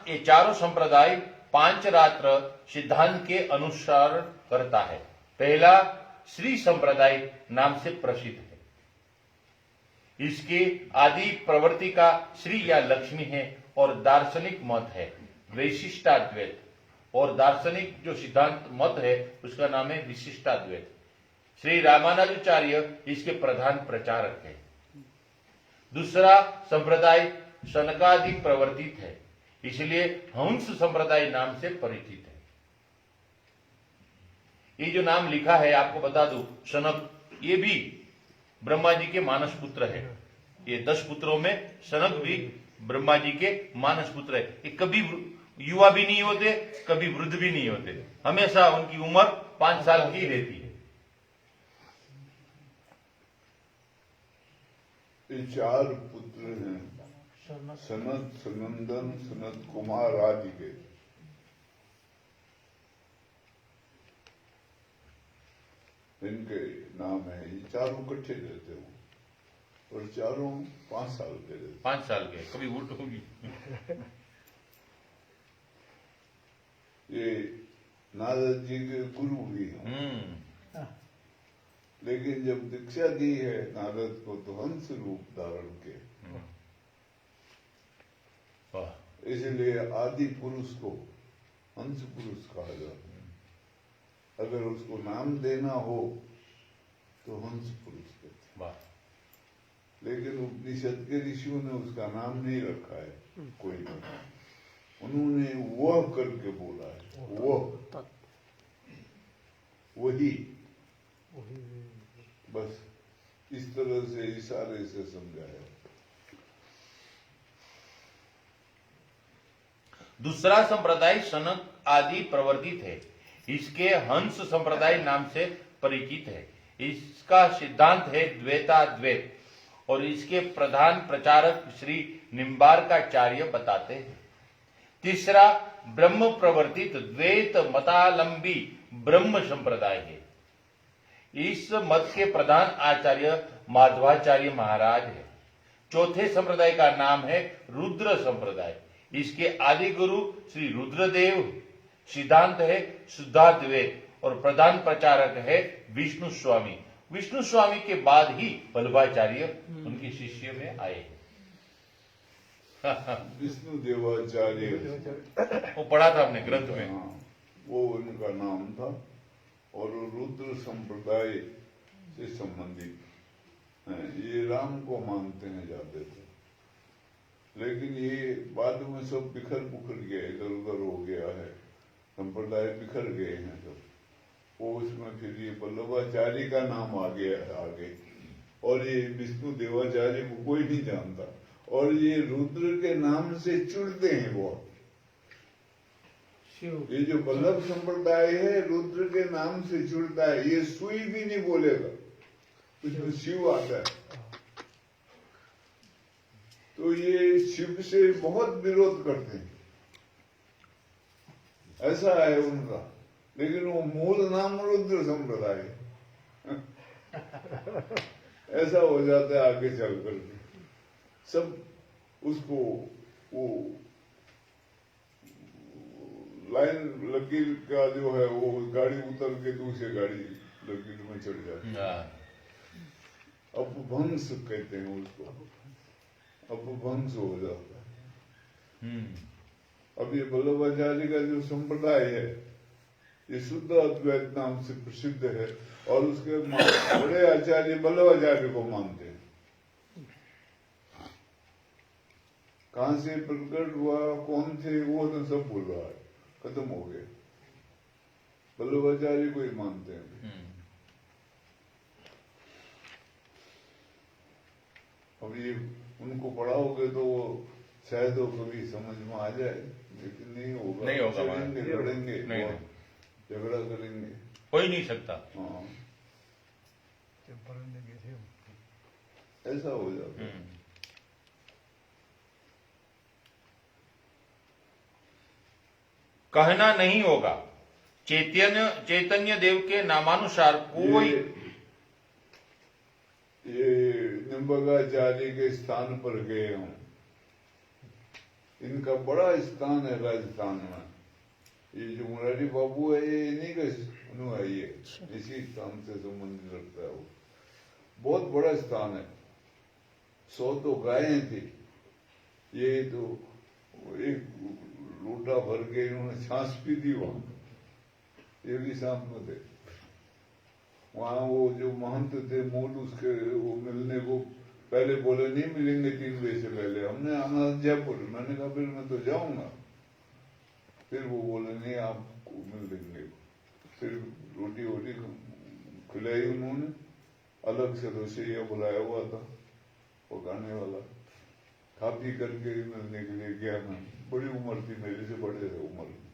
ये चारों संप्रदाय 5 रात्र सिद्धांत के अनुसार करता है। पहला श्री संप्रदाय नाम से प्रसिद्ध है। इसके आदि प्रवृत्ति का श्री या लक्ष्मी है और दार्शनिक मत है वैशिष्टाद्वैत, और दार्शनिक जो सिद्धांत मत है उसका नाम है विशिष्टाद्वैत। श्री रामानुजाचार्य इसके प्रधान प्रचारक है। दूसरा संप्रदाय सनकादिक प्रवर्तित है, इसलिए हंस संप्रदाय नाम से परिचित है। ये जो नाम लिखा है आपको बता दूं, सनक, ये भी ब्रह्मा जी के मानस पुत्र है। ये 10 पुत्रों में सनक भी ब्रह्मा जी के मानस पुत्र है। ये कभी युवा भी नहीं होते, कभी वृद्ध भी नहीं होते, हमेशा उनकी उम्र 5 साल की रहती है। ये 4 पुत्र हैं, सनत, सनंदन, सनत कुमार आदि के। इनके नाम है। ये चारों इकट्ठे रहते हो और चारों 5 साल के रहते। 5 साल के, कभी उल्ट होगी। ये नारद जी के गुरु भी हैं, लेकिन जब दीक्षा दी है नारद को तो हंस रूप धारण के, इसलिए आदि पुरुष को हंस पुरुष कहा जाता है। अगर उसको नाम देना हो तो हंस पुरुष कहते हैं, लेकिन उपनिषद के ऋषियों ने उसका नाम नहीं रखा है कोई नहीं, उन्होंने वह करके बोला है, वह, वही, बस इस तरह से इशारे से समझाया। दूसरा संप्रदाय सनक आदि प्रवर्तित है। इसके हंस संप्रदाय नाम से परिचित है। इसका सिद्धांत है द्वैताद्वैत और इसके प्रधान प्रचारक श्री निम्बार्काचार्य बताते हैं। तीसरा ब्रह्म प्रवर्तित द्वैत मतालंबी ब्रह्म संप्रदाय है। इस मत के प्रधान आचार्य माधवाचार्य महाराज है। चौथे संप्रदाय का नाम है रुद्र संप्रदाय। इसके आदि गुरु श्री रुद्रदेव। सिद्धांत है शुद्धाद्वैत और प्रधान प्रचारक है विष्णु स्वामी। विष्णु स्वामी के बाद ही वल्लभाचार्य उनके शिष्य में आए हैं। विष्णु देवाचार्य, वो पढ़ा था हमने ग्रंथ में। हाँ, वो उनका नाम था और वो रुद्र संप्रदाय से संबंधित हैं। ये राम को मानते हैं जाते थे, लेकिन ये बाद में सब बिखर बुखर गया, इधर उधर हो गया है, संप्रदाय बिखर गए हैं सब। वो उसमें फिर ये वल्लभाचार्य का नाम आ गया है आगे, और ये विष्णु देवाचार्य को कोई नहीं जानता, और ये रुद्र के नाम से चिढ़ते हैं बहुत। ये जो वल्लभ संप्रदाय है रुद्र के नाम से जुड़ता है। ये सुई भी नहीं बोलेगा, उसमें शिव आता है, तो ये शिव से बहुत विरोध करते हैं, ऐसा है उनका। लेकिन वो मूल नाम रुद्र संप्रदाय है। ऐसा हो जाता है आगे चल करके। सब उसको वो लाइन लकीर का जो है वो गाड़ी उतर के दूसरे गाड़ी लकीर में चढ़ जाती है। अपभ्रंश कहते हैं उसको, अपभ्रंश हो जाता है। अब ये वल्लभाचार्य का जो संप्रदाय है ये शुद्ध अद्वैत नाम से प्रसिद्ध है, और उसके बड़े आचार्य वल्लभाचार्य को मानते हैं। कहां से प्रकट हुआ, कौन थे, वो तो सब भूल रहा है, खत्म हो गए। वल्लभाचार्य को ही मानते हैं। अब ये उनको पढ़ाओगे तो शायद वो कभी समझ में आ जाए, लेकिन नहीं होगा। नहीं होगा, लड़ेंगे, नहीं, झगड़ा करेंगे, हो ही नहीं सकता। हाँ, ऐसा हो जाता है। कहना नहीं होगा। चैतन्य देव के नामानुसार कोई ये निम्बार्काचार्य के स्थान पर गए हूं। इनका बड़ा स्थान है राजस्थान में। ये जो मुरारी बाबू है ये इन्हीं का है, ये इसी स्थान से संबंधित रखता है। वो बहुत बड़ा स्थान है। 100 तो गायें थी, ये तो एक लोटा भर के इन्होंने छाछ पी दी वहां। ये भी शाम में थे वहां। वो जो महंत थे मूल उसके वो मिलने को पहले बोले नहीं मिलेंगे 3 बजे से पहले। हमने आना जयपुर, मैंने कहा फिर मैं तो जाऊंगा। फिर वो बोले नहीं आपको मिल देंगे। फिर रोटी वोटी खिलाई उन्होंने, अलग से रसोईया बुलाया हुआ था पकाने वाला। खा पी करके मिलने के लिए गया मैं। बड़ी उम्र थी, मेरे से बड़े थे उम्र में,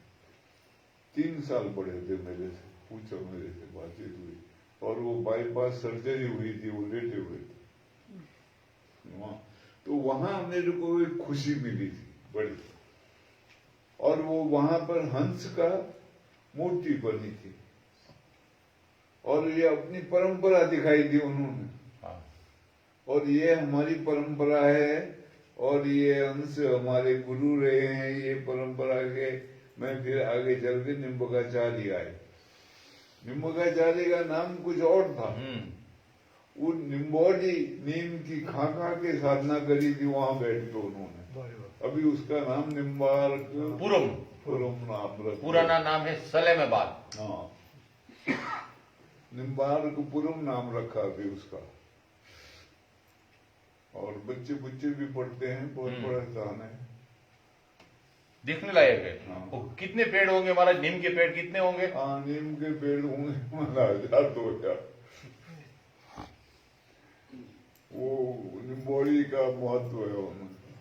3 साल बड़े थे मेरे से। पूछो मेरे से बातचीत हुई, और वो बाईपास सर्जरी हुई थी, वो लेटे हुए थे वहां। तो वहां मेरे को एक खुशी मिली थी बड़ी, और वो वहां पर हंस का मूर्ति बनी थी, और ये अपनी परंपरा दिखाई दी उन्होंने। और ये हमारी परंपरा है, और ये हंस हमारे गुरु रहे हैं ये परंपरा के। मैं फिर आगे चल के निम्बार्काचार्य आए। निम्बार्काचार्य का नाम कुछ और था। वो निम्बोडी नीम की खा के साधना करी थी वहां बैठ के उन्होंने। अभी उसका नाम निम्बार्कपुरम नाम रखा। पुराना नाम है सलेमाबाद। हाँ, निम्बार्कपुरम नाम रखा अभी उसका। और बच्चे भी पढ़ते हैं, बहुत बड़ा स्थान है, देखने लायक है। हाँ। वो कितने पेड़ होंगे महाराज? नीम के पेड़ कितने होंगे? हाँ, नीम के पेड़ होंगे 1000 2000। वो निम्बोड़ी का महत्व है।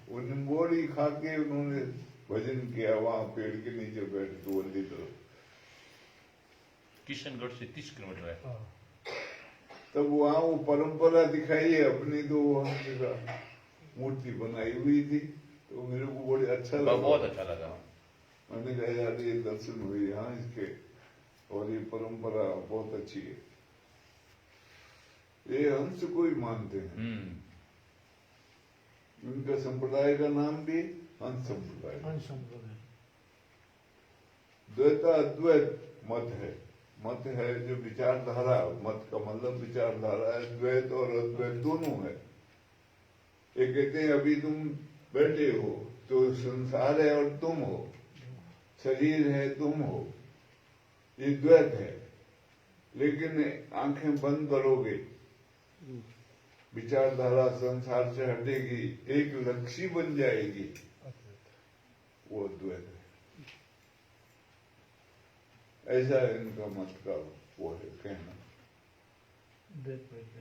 वो निम्बोड़ी खा के उन्होंने भजन किया, वहां पेड़ के नीचे बैठ के वंदी करो। किशनगढ़ से 30 किलोमीटर है। तब वहां वो परंपरा दिखाई है अपनी, तो वहां का मूर्ति बनाई हुई थी, तो मेरे को बड़ी अच्छा लगा, बहुत अच्छा लगा। मैंने कहा यार ये दर्शन हुए यहाँ इसके, और ये परंपरा बहुत अच्छी है। ये हंस को ही मानते हैं, उनका संप्रदाय का नाम भी हंस संप्रदाय। द्वैता अद्वैत मत है, मत है जो विचारधारा, मत का मतलब विचारधारा है, द्वैत और अद्वैत दोनों है। ये कहते हैं अभी तुम बैठे हो तो संसार है और तुम हो, शरीर है तुम हो, ये द्वैत है। लेकिन आंखें बंद करोगे, विचारधारा संसार से हटेगी, एक लक्ष्य बन जाएगी, वो अद्वैत है। ऐसा इनका मत का वो है कहना।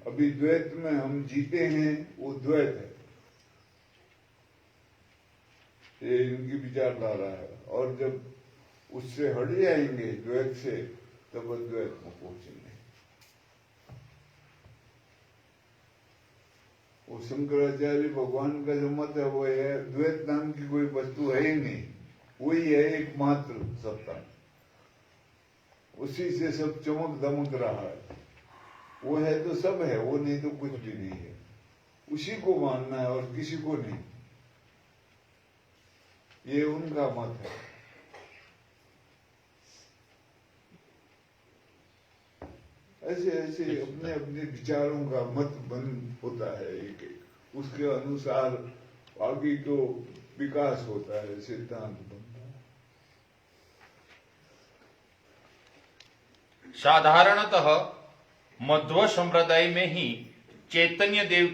अभी द्वैत में हम जीते हैं, वो द्वैत है, ये इनकी विचारधारा है। और जब उससे हट जाएंगे द्वैत से, तब अद्वैत में पहुंचेंगे। वो शंकराचार्य भगवान का जो मत है वो है द्वैत नाम की कोई वस्तु है ही नहीं, वही है एकमात्र सत्ता, उसी से सब चमक दमक रहा है। वो है तो सब है, वो नहीं तो कुछ भी नहीं है। उसी को मानना है और किसी को नहीं, ये उनका मत है। ऐसे ऐसे अपने अपने विचारों का मत बन होता है, एक उसके अनुसार आगे को विकास होता है, सिद्धांत बनता है। साधारणतः मध्व संप्रदाय में ही चैतन्य देव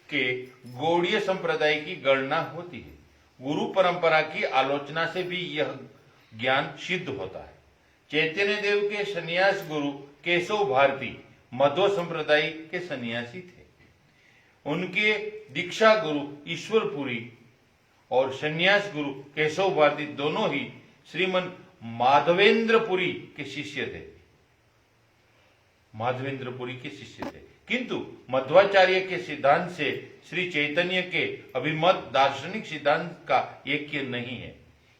के गौड़ीय संप्रदाय की गणना होती है। गुरु परंपरा की आलोचना से भी यह ज्ञान सिद्ध होता है। चैतन्य देव के सन्यास गुरु केशव भारती मध्व संप्रदाय के सन्यासी थे। उनके दीक्षा गुरु ईश्वरपुरी और सन्यास गुरु केशव भारती दोनों ही श्रीमन माधवेंद्रपुरी के शिष्य थे। माधवेंद्रपुरी के शिष्य थे, किंतु मध्वाचार्य के सिद्धांत से श्री चैतन्य के अभिमत दार्शनिक सिद्धांत का ऐक्य नहीं है।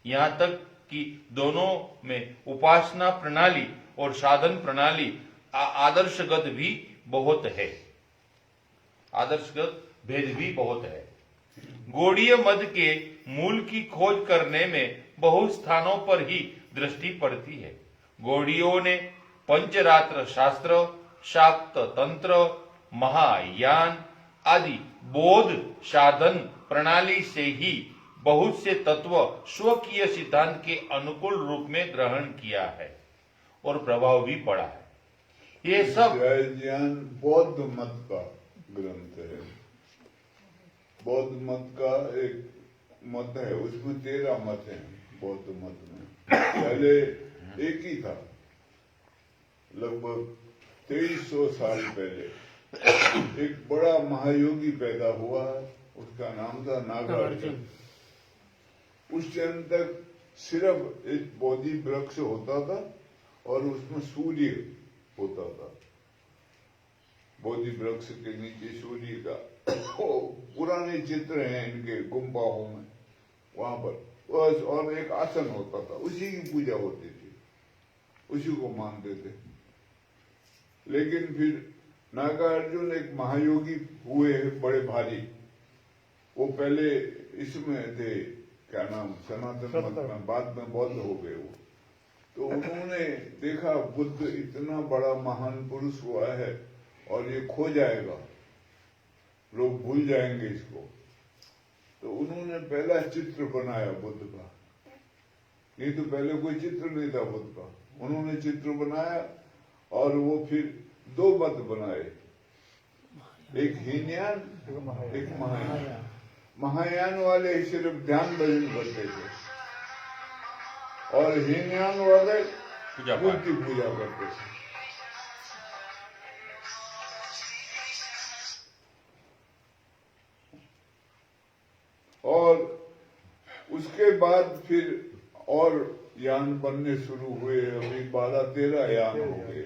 यहाँ तक कि दोनों में उपासना प्रणाली और साधन प्रणाली आदर्शगत भी बहुत है, आदर्शगत भेद भी बहुत है। गौड़ीय मत के मूल की खोज करने में बहुत स्थानों पर ही दृष्टि पड़ती है। गौड़ियों ने पंचरात्र शास्त्र, शाक्त तंत्र, महायान आदि बौद्ध साधन प्रणाली से ही बहुत से तत्व स्वकीय सिद्धांत के अनुकूल रूप में ग्रहण किया है और प्रभाव भी पड़ा है। ये सब ज्ञान बौद्ध मत का ग्रंथ है। बौद्ध मत का एक मत है, उसमें 13 मत है। बौद्ध मत में पहले एक ही था, लगभग 2300 साल पहले एक बड़ा महायोगी पैदा हुआ, उसका नाम था नागार्जुन। उस टाइम तक सिर्फ एक बोधि वृक्ष होता था और उसमें सूर्य होता था। बोधि वृक्ष के नीचे सूर्य का पुराने चित्र हैं इनके गुम्बाओं में, वहां पर बस, और एक आसन होता था, उसी की पूजा होती थी, उसी को मानते थे। लेकिन फिर नागार्जुन एक महायोगी हुए बड़े भारी। वो पहले इसमें थे, क्या नाम, सनातन मत में, बाद में बौद्ध हो गए वो। तो उन्होंने देखा बुद्ध इतना बड़ा महान पुरुष हुआ है और ये खो जाएगा, लोग भूल जाएंगे इसको। तो उन्होंने पहला चित्र बनाया बुद्ध का, नहीं तो पहले कोई चित्र नहीं था बुद्ध का। उन्होंने चित्र बनाया और वो फिर 2 मत बनाए, एक हीनयान, एक महायान। महायान वाले सिर्फ ध्यान भजन करते थे और हीनयान वाले मूर्ति पूजा करते थे। और उसके बाद फिर और यान बनने शुरू हुए। अभी 12-13 यान हो गए।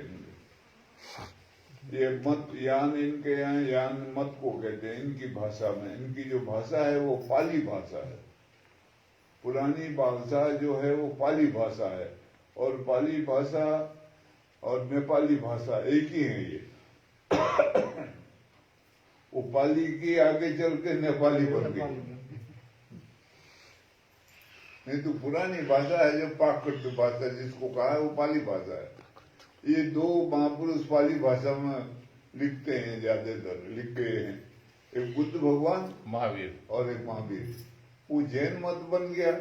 ये मत यान इनके यहाँ यान मत को कहते हैं इनकी भाषा में। इनकी जो भाषा है वो पाली भाषा है। पुरानी भाषा जो है वो पाली भाषा है, और पाली भाषा और नेपाली भाषा एक ही है। ये वो पाली की आगे चल के नेपाली बन गई। नहीं तो पुरानी भाषा है जो प्राकृत भाषा जिसको कहा है वो पाली भाषा है। ये दो महापुरुष पाली भाषा में लिखते हैं, ज्यादातर लिख गए हैं। एक बुद्ध भगवान महावीर और एक महावीर। वो जैन मत बन गया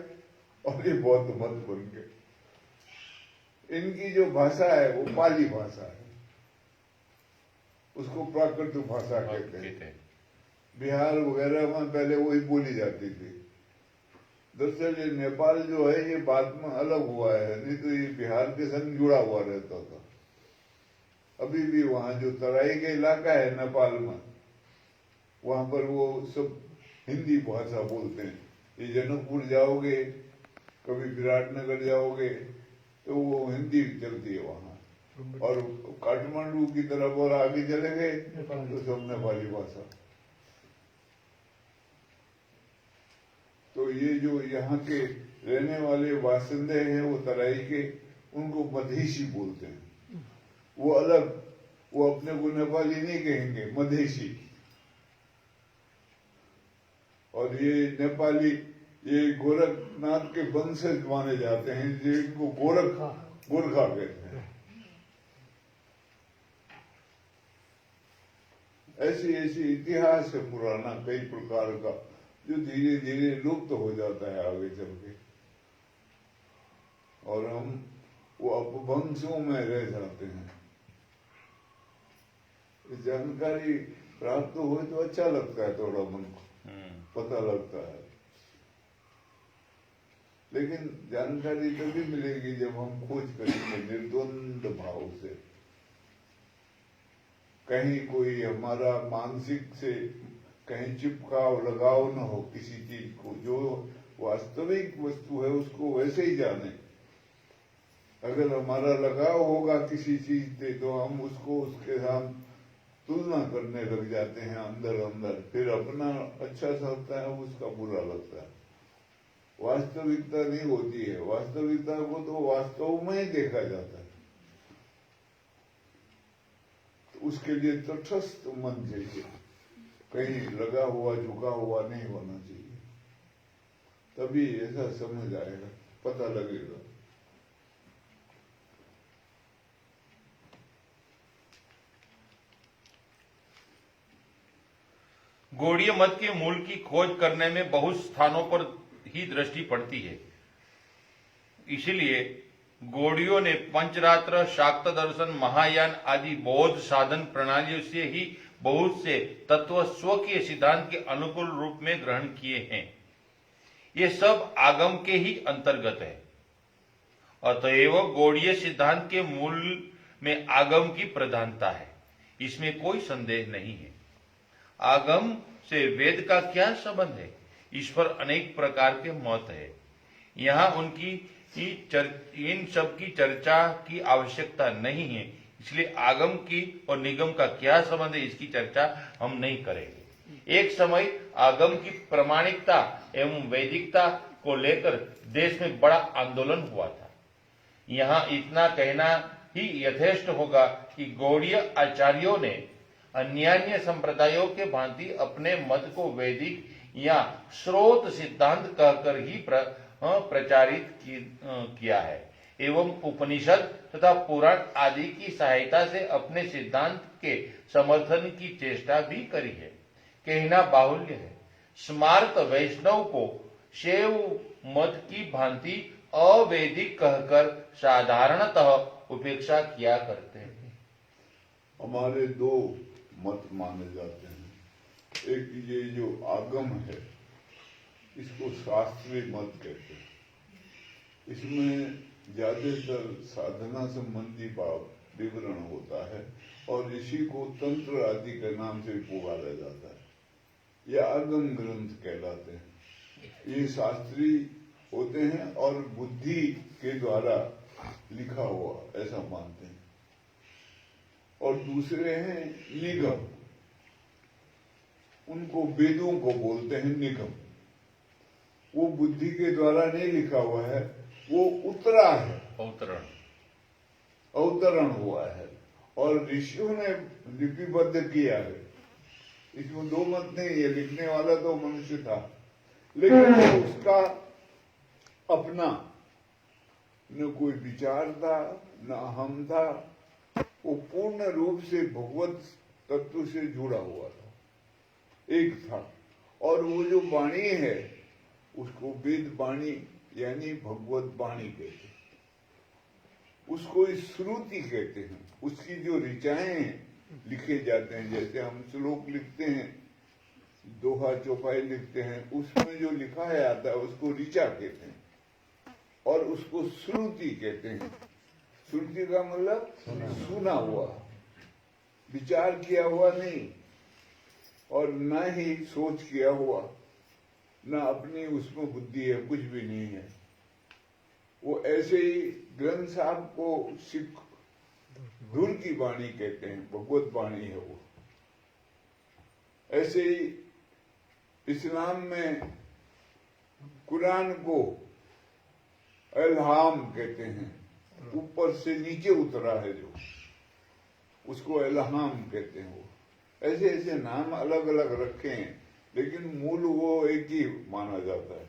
और ये बौद्ध मत बन गया। इनकी जो भाषा है वो पाली भाषा है, उसको प्राकृत भाषा कहते हैं। बिहार वगैरह में पहले वही बोली जाती थी। दरअसल ये नेपाल जो है ये बाद में अलग हुआ है, नहीं तो ये बिहार के संग जुड़ा हुआ रहता था। अभी भी वहाँ जो तराई का इलाका है नेपाल में, वहाँ पर वो सब हिंदी भाषा बोलते हैं। ये जनकपुर जाओगे, कभी विराटनगर जाओगे तो वो हिंदी चलती है वहाँ। और काठमांडू की तरफ और आगे चले गए तो सब नेपाली भाषा। तो ये जो यहाँ के रहने वाले बासिंदे हैं वो तराई के, उनको मधेशी बोलते हैं। वो अलग, वो अपने को नेपाली नहीं कहेंगे, मधेशी। और ये नेपाली ये गोरखनाथ के वंशज माने जाते हैं, जिनको गोरखा कहते हैं। ऐसी इतिहास है पुराना कई प्रकार का, जो धीरे धीरे लुप्त हो जाता है आगे चल के, और हम वो अपभ्रंशों में रह जाते हैं। जानकारी प्राप्त हो तो अच्छा लगता है, थोड़ा मन को पता लगता है। लेकिन जानकारी तभी मिलेगी जब हम खोज करेंगे निर्द्वंद भाव से। कहीं कोई हमारा मानसिक से कहीं चिपकाव लगाव न हो किसी चीज को। जो वास्तविक वस्तु है उसको वैसे ही जाने। अगर हमारा लगाव होगा किसी चीज से तो हम उसको उसके साथ तुलना करने लग जाते हैं अंदर अंदर, फिर अपना अच्छा लगता है, उसका बुरा लगता है। वास्तविकता नहीं होती है। वास्तविकता को तो वास्तव में ही देखा जाता है। तो उसके लिए तटस्थ मन चाहिए, कहीं लगा हुआ झुका हुआ नहीं होना चाहिए। तभी ऐसा समझ आएगा, पता लगेगा। गौड़ीय मत के मूल की खोज करने में बहुत स्थानों पर ही दृष्टि पड़ती है। इसलिए गौड़ियों ने पंचरात्र, शाक्त दर्शन, महायान आदि बौद्ध साधन प्रणालियों से ही बहुत से तत्व स्वकीय सिद्धांत के अनुकूल रूप में ग्रहण किए हैं। ये सब आगम के ही अंतर्गत है। अतएव गौड़ीय सिद्धांत के मूल में आगम की प्रधानता है, इसमें कोई संदेह नहीं है। आगम से वेद का क्या संबंध है, इस पर अनेक प्रकार के मत है। यहाँ उनकी इन सब की चर्चा की आवश्यकता नहीं है, इसलिए आगम की और निगम का क्या संबंध है इसकी चर्चा हम नहीं करेंगे। एक समय आगम की प्रामाणिकता एवं वैदिकता को लेकर देश में बड़ा आंदोलन हुआ था। यहाँ इतना कहना ही यथेष्ट होगा कि गौड़ीय आचार्यों ने अन्यान्य संप्रदायों के भांति अपने मत को वैदिक या स्रोत सिद्धांत कहकर ही प्रचारित किया है, एवं उपनिषद तथा पुराण आदि की सहायता से अपने सिद्धांत के समर्थन की चेष्टा भी करी है। कहना बाहुल्य है। स्मार्त वैष्णव को शैव मत की भांति अवैदिक कहकर साधारणतः उपेक्षा किया करते हैं। हमारे दो मत माने जाते हैं। एक ये जो आगम है इसको शास्त्रीय मत कहते हैं। इसमें ज्यादातर साधना संबंधी विवरण होता है और इसी को तंत्र आदि के नाम से पुकारा जाता है। यह आगम ग्रंथ कहलाते हैं। ये शास्त्रीय होते हैं और बुद्धि के द्वारा लिखा हुआ ऐसा मानते हैं। और दूसरे हैं निगम, उनको वेदों को बोलते हैं निगम। वो बुद्धि के द्वारा नहीं लिखा हुआ है, वो उतरा है, अवतरण हुआ है और ऋषियों ने लिपिबद्ध किया है। इसमें दो मत नहीं है, लिखने वाला तो मनुष्य था, लेकिन उसका अपना न कोई विचार था न अहम था, वो पूर्ण रूप से भगवत तत्व से जुड़ा हुआ था, एक था। और वो जो वाणी है उसको वेद वाणी यानी भगवत वाणी कहते हैं, उसको श्रुति कहते हैं। उसकी जो ऋचाएं लिखे जाते हैं, जैसे हम श्लोक लिखते हैं, दोहा चौपाई लिखते हैं, उसमें जो लिखा है आता है उसको ऋचा कहते हैं और उसको श्रुति कहते हैं। श्रुति का मतलब सुना हुआ, विचार किया हुआ नहीं और न ही सोच किया हुआ, न अपनी उसमें बुद्धि है, कुछ भी नहीं है। वो ऐसे ही ग्रंथ साहब को सिख धुर की वाणी कहते हैं, भगवत वाणी है वो। ऐसे ही इस्लाम में कुरान को इल्हाम कहते हैं, ऊपर से नीचे उतरा है जो, उसको इल्हाम कहते हैं। वो ऐसे ऐसे नाम अलग अलग रखे हैं, लेकिन मूल वो एक ही माना जाता है।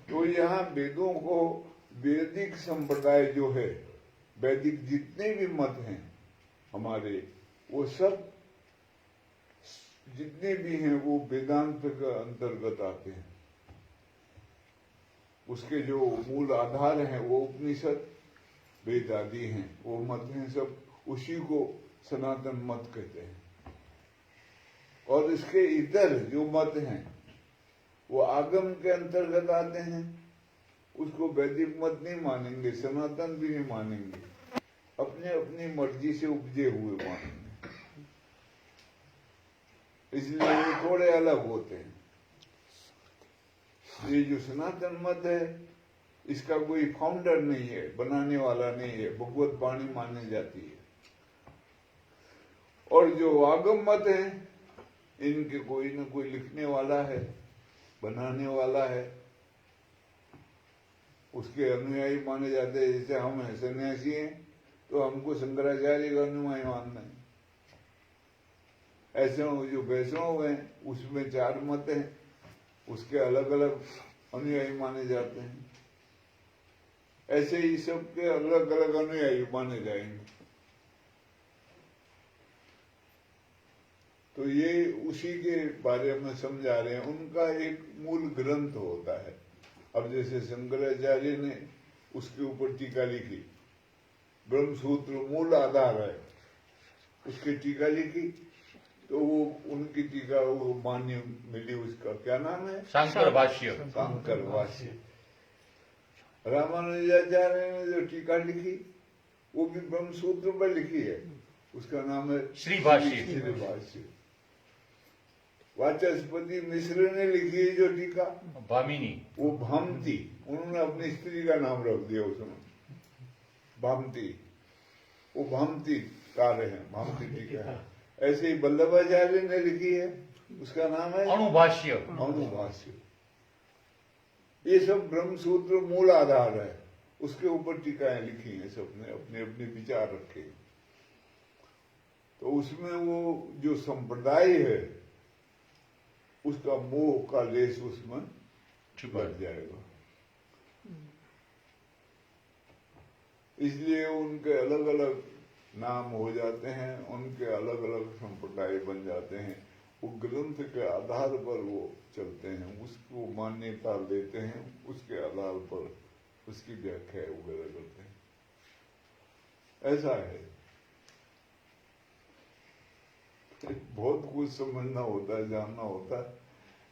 तो यहाँ वेदों को, वैदिक संप्रदाय जो है, वैदिक जितने भी मत हैं हमारे, वो सब जितने भी हैं वो वेदांत के अंतर्गत आते हैं। उसके जो मूल आधार हैं वो उपनिषद, वेद आदि हैं, वो मत हैं सब, उसी को सनातन मत कहते हैं। और इसके इधर जो मत हैं वो आगम के अंतर्गत आते हैं, उसको वैदिक मत नहीं मानेंगे, सनातन भी नहीं मानेंगे, अपने अपनी मर्जी से उपजे हुए मानेंगे। इसलिए ये थोड़े अलग होते हैं। ये जो सनातन मत है इसका कोई फाउंडर नहीं है, बनाने वाला नहीं है, भगवत वाणी मानी जाती है। और जो आगम मत है इनके कोई न कोई लिखने वाला है, बनाने वाला है, उसके अनुयायी माने जाते हैं। जैसे हम हैं सन्यासी हैं तो हमको शंकराचार्य का अनुयायी मानना है। ऐसे जो वैष्णव हैं उसमें 4 मत हैं, उसके अलग अलग अनुयायी माने जाते हैं। ऐसे ही सबके अलग अलग अनुयायी माने जाएंगे। तो ये उसी के बारे में समझा रहे हैं। उनका एक मूल ग्रंथ होता है। अब जैसे शंकराचार्य ने उसके ऊपर टीका लिखी, ब्रह्मसूत्र मूल आधार है, उसकी टीका लिखी, तो वो उनकी टीका वो मान्य मिली। उसका क्या नाम है? शांकर भाष्य। शांकर भाष्य। रामानुजाचार्य ने जो टीका लिखी वो भी ब्रह्मसूत्र पर लिखी है, उसका नाम है श्री भाष्य। श्री भाष्य। वाचस्पति मिश्र ने लिखी है जो टीका, भामिनी, वो भामती, उन्होंने अपनी स्त्री का नाम रख दिया उसमें, भामती। वो भामती कार्य है, भामती टीका है। ऐसे ही वल्लभाचार्य ने लिखी है, उसका नाम है अणुभाष्य। अणुभाष्य। ये सब ब्रह्मसूत्र मूल आधार है, उसके ऊपर टीकाएं लिखी हैं सबने, अपने अपने विचार रखे। तो उसमें वो जो संप्रदाय है उसका मोह का लेस उसमें बढ़ जाएगा। इसलिए उनके अलग अलग नाम हो जाते हैं, उनके अलग अलग संप्रदाय बन जाते हैं। वो ग्रंथ के आधार पर वो चलते हैं, उसको मान्यता देते हैं, उसके आधार पर उसकी व्याख्या वगैरह करते हैं। ऐसा है, बहुत कुछ समझना होता है, जानना होता है,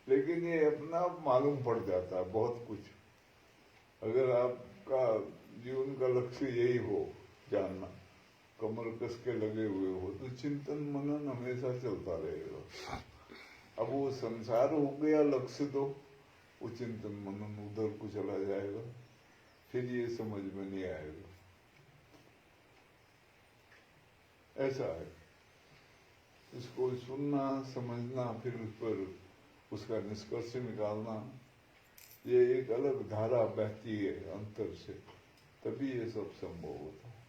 लेकिन ये अपना आप मालूम पड़ जाता है बहुत कुछ। अगर आपका जीवन का लक्ष्य यही हो, जानना, कमर कस के लगे हुए हो, तो चिंतन मनन हमेशा चलता रहेगा। अब वो संसार हो गया लक्ष्य, तो वो चिंतन मनन उधर को चला जाएगा, फिर ये समझ में नहीं आएगा। ऐसा है, इसको सुनना, समझना, फिर उस पर उसका निष्कर्ष निकालना, ये एक अलग धारा बहती है अंतर से, तभी ये सब संभव होता है।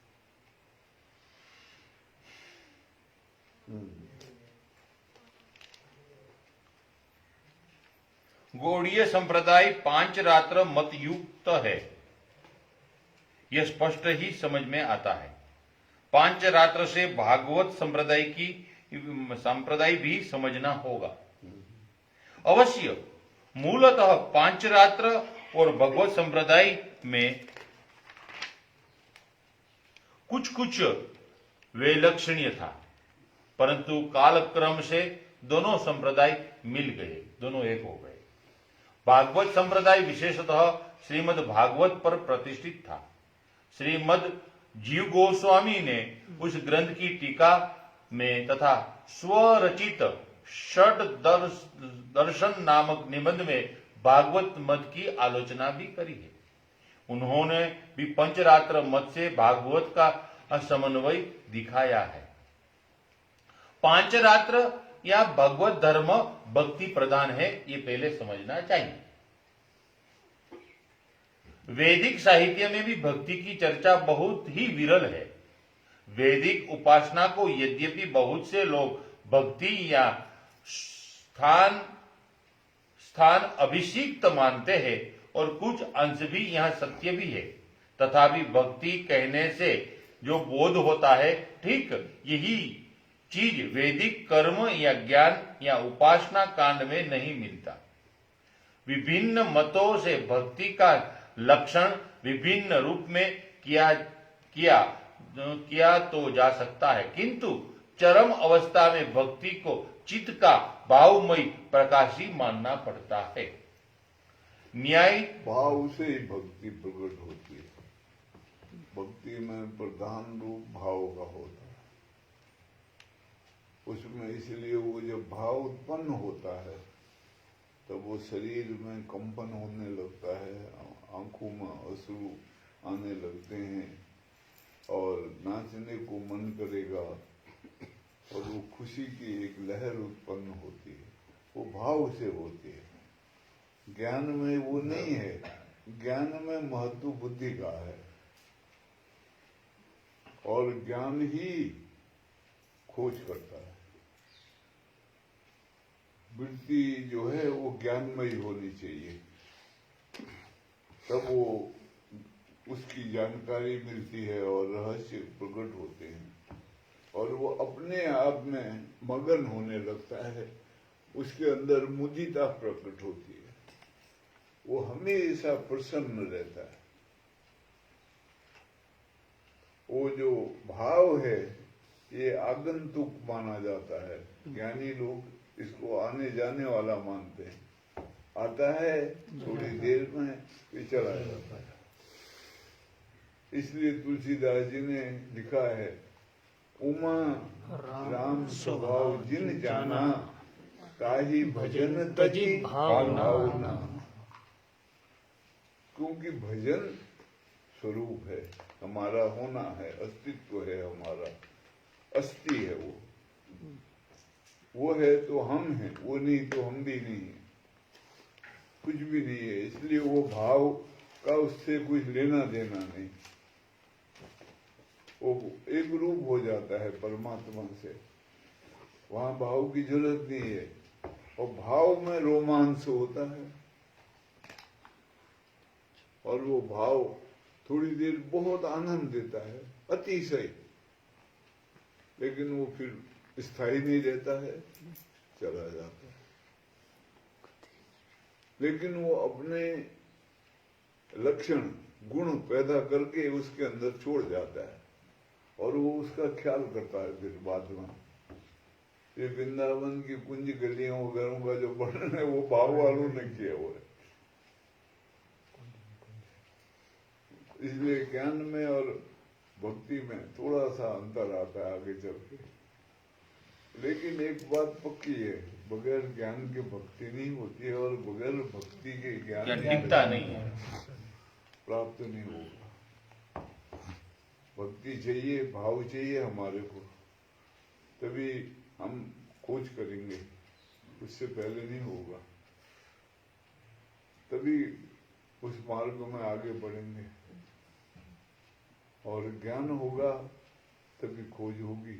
गौड़ीय संप्रदाय पांचरात्र मत युक्त है, यह स्पष्ट ही समझ में आता है। पांचरात्र से भागवत संप्रदाय भी समझना होगा। अवश्य मूलतः पांचरात्र और भगवत संप्रदाय में कुछ वैलक्षण्य था, परंतु कालक्रम से दोनों संप्रदाय मिल गए, दोनों एक हो गए। भागवत संप्रदाय विशेषतः श्रीमद् भागवत पर प्रतिष्ठित था। श्रीमद् जीव गोस्वामी ने उस ग्रंथ की टीका में तथा स्वरचित षड दर्शन नामक निबंध में भागवत मत की आलोचना भी करी है। उन्होंने भी पंचरात्र मत से भागवत का समन्वय दिखाया है। पांचरात्र या भगवत धर्म भक्ति प्रधान है, ये पहले समझना चाहिए। वैदिक साहित्य में भी भक्ति की चर्चा बहुत ही विरल है। वैदिक उपासना को यद्यपि बहुत से लोग भक्ति या स्थान अभिषिक्त मानते हैं और कुछ अंश भी यहां सत्य भी है, तथापि भक्ति कहने से जो बोध होता है, ठीक यही चीज वैदिक कर्म या ज्ञान या उपासना कांड में नहीं मिलता। विभिन्न मतों से भक्ति का लक्षण विभिन्न रूप में किया तो जा सकता है, किंतु चरम अवस्था में भक्ति को चित्त का भावमयी प्रकाशी मानना पड़ता है। न्याय भाव से ही भक्ति प्रकट होती है। भक्ति में प्रधान रूप भाव का होता है। उसमें इसलिए वो जब भाव उत्पन्न होता है तब वो शरीर में कंपन होने लगता है, आंखों में अश्रु आने लगते हैं और नाचने को मन करेगा और वो खुशी की एक लहर उत्पन्न होती है। वो भाव से होती है। ज्ञान में वो नहीं है। ज्ञान में महत्व बुद्धि का है और ज्ञान ही खोज करता है। वृत्ति जो है वो ज्ञानमयी होनी चाहिए, तब वो उसकी जानकारी मिलती है और रहस्य प्रकट होते हैं और वो अपने आप में मगन होने लगता है। उसके अंदर मुदिता प्रकट होती है, वो हमेशा प्रसन्न रहता है। वो जो भाव है ये आगंतुक माना जाता है। ज्ञानी लोग इसको आने जाने वाला मानते हैं। आता है थोड़ी देर में ये चला जाता है। इसलिए तुलसीदास जी ने लिखा है, उमा राम स्वभाव जिन जाना, ताहि भजन तजी भावना। क्योंकि भजन स्वरूप है, हमारा होना है, अस्तित्व है, हमारा अस्थि है। वो है तो हम हैं, वो नहीं तो हम भी नहीं है, कुछ भी नहीं है। इसलिए वो भाव का उससे कुछ लेना देना नहीं, वो एक रूप हो जाता है परमात्मा से। वहां भाव की जरूरत नहीं है और भाव में रोमांस होता है और वो भाव थोड़ी देर बहुत आनंद देता है, अतिशय, लेकिन वो फिर स्थायी नहीं रहता है, चला जाता है। लेकिन वो अपने लक्षण गुण पैदा करके उसके अंदर छोड़ जाता है और वो उसका ख्याल करता है फिर बाद में। ये वृंदावन की कुंज गलियों वगैरह का जो वर्णन है वो भाव वालों ने किया हुआ है। इसलिए ज्ञान में और भक्ति में थोड़ा सा अंतर आता है आगे चल के। लेकिन एक बात पक्की है, बगैर ज्ञान के भक्ति नहीं होती है और बगैर भक्ति के ज्ञान ज्ञान टिकता नहीं है। प्राप्त नहीं होगा। भक्ति चाहिए, भाव चाहिए हमारे को, तभी हम खोज करेंगे, उससे पहले नहीं होगा। तभी उस मार्ग में आगे बढ़ेंगे और ज्ञान होगा तभी खोज होगी,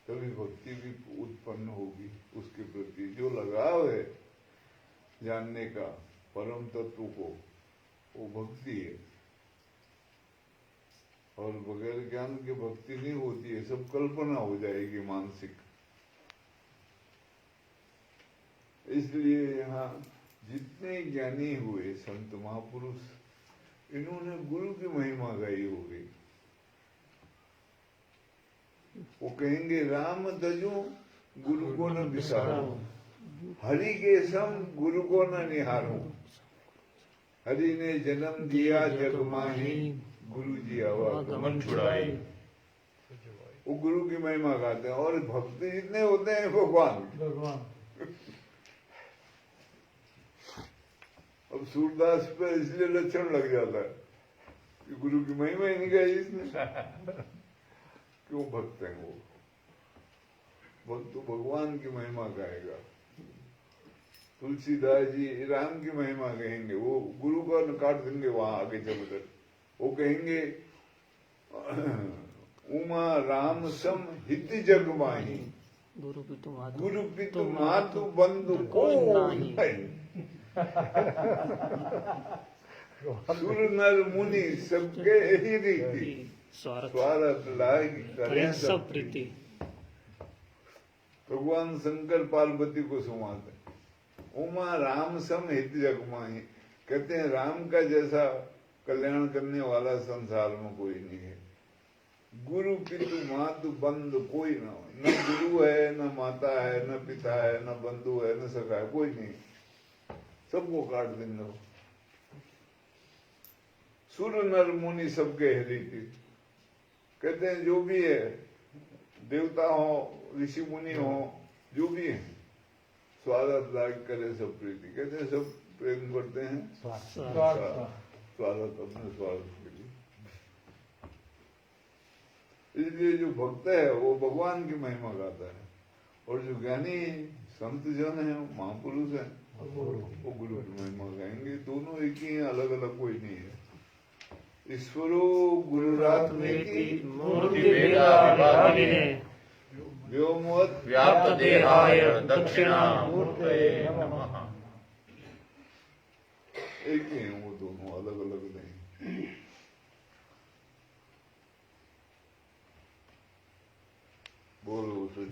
तभी भक्ति भी उत्पन्न होगी। उसके प्रति जो लगाव है जानने का परम तत्व को, वो भक्ति है। और बगैर ज्ञान के भक्ति नहीं होती है, सब कल्पना हो जाएगी मानसिक। इसलिए यहाँ जितने ज्ञानी हुए संत महापुरुष, इन्होंने गुरु की महिमा गाई होगी। वो कहेंगे राम तजू गुरु को न बिसारो, हरि के सम गुरु को न निहारो, हरि ने जन्म दिया जग माही, गुरु जी आवागमन छुड़ाए। वो गुरु की महिमा गाते हैं। और भक्त जितने होते हैं भगवान। अब सूरदास पे इसलिए लक्षण लग जाता है कि गुरु की महिमा ही नहीं गाई इसने। क्यों भक्त है वो? भक्त तो भगवान की महिमा गाएगा। तुलसीदास जी राम की महिमा कहेंगे, वो गुरु का काट देंगे वहां आगे चलकर। वो कहेंगे उमा राम सम हित जग माही, गुरु पितु मातु बंधु को नहीं। सुर नर मुनि सबके ही रीति, स्वार्थ लाग करें सब प्रीति। भगवान शंकर पार्वती को सुनाते, उमा राम सम हित जग माही। कहते हैं राम का जैसा कल्याण करने वाला संसार में कोई नहीं है। गुरु पितु मातु बंधु कोई ना हो, न गुरु है, न माता है, न पिता है, न बंधु है, न सखा है, कोई नहीं। सबको काट देंगे। सुर नर मुनि सबके हृदय। कहते हैं जो भी है, देवता हो, ऋषि मुनि हो, जो भी है, स्वागत लाग करे सब प्रीति। कहते हैं सब प्रेम करते हैं स्वागत, अपने स्वागत के लिए। इसलिए जो भक्त है वो भगवान की महिमा गाता है, और जो ज्ञानी संत जन है, महापुरुष है, वो गुरु की महिमा गाएंगे। दोनों एक ही हैं, अलग अलग कोई नहीं है। ईश्वरो गुरुरात्मेति मूर्ति भेदाविभागिने, व्योमवत् व्याप्त देहाय दक्षिणामूर्तये नमः। एक ही है वो।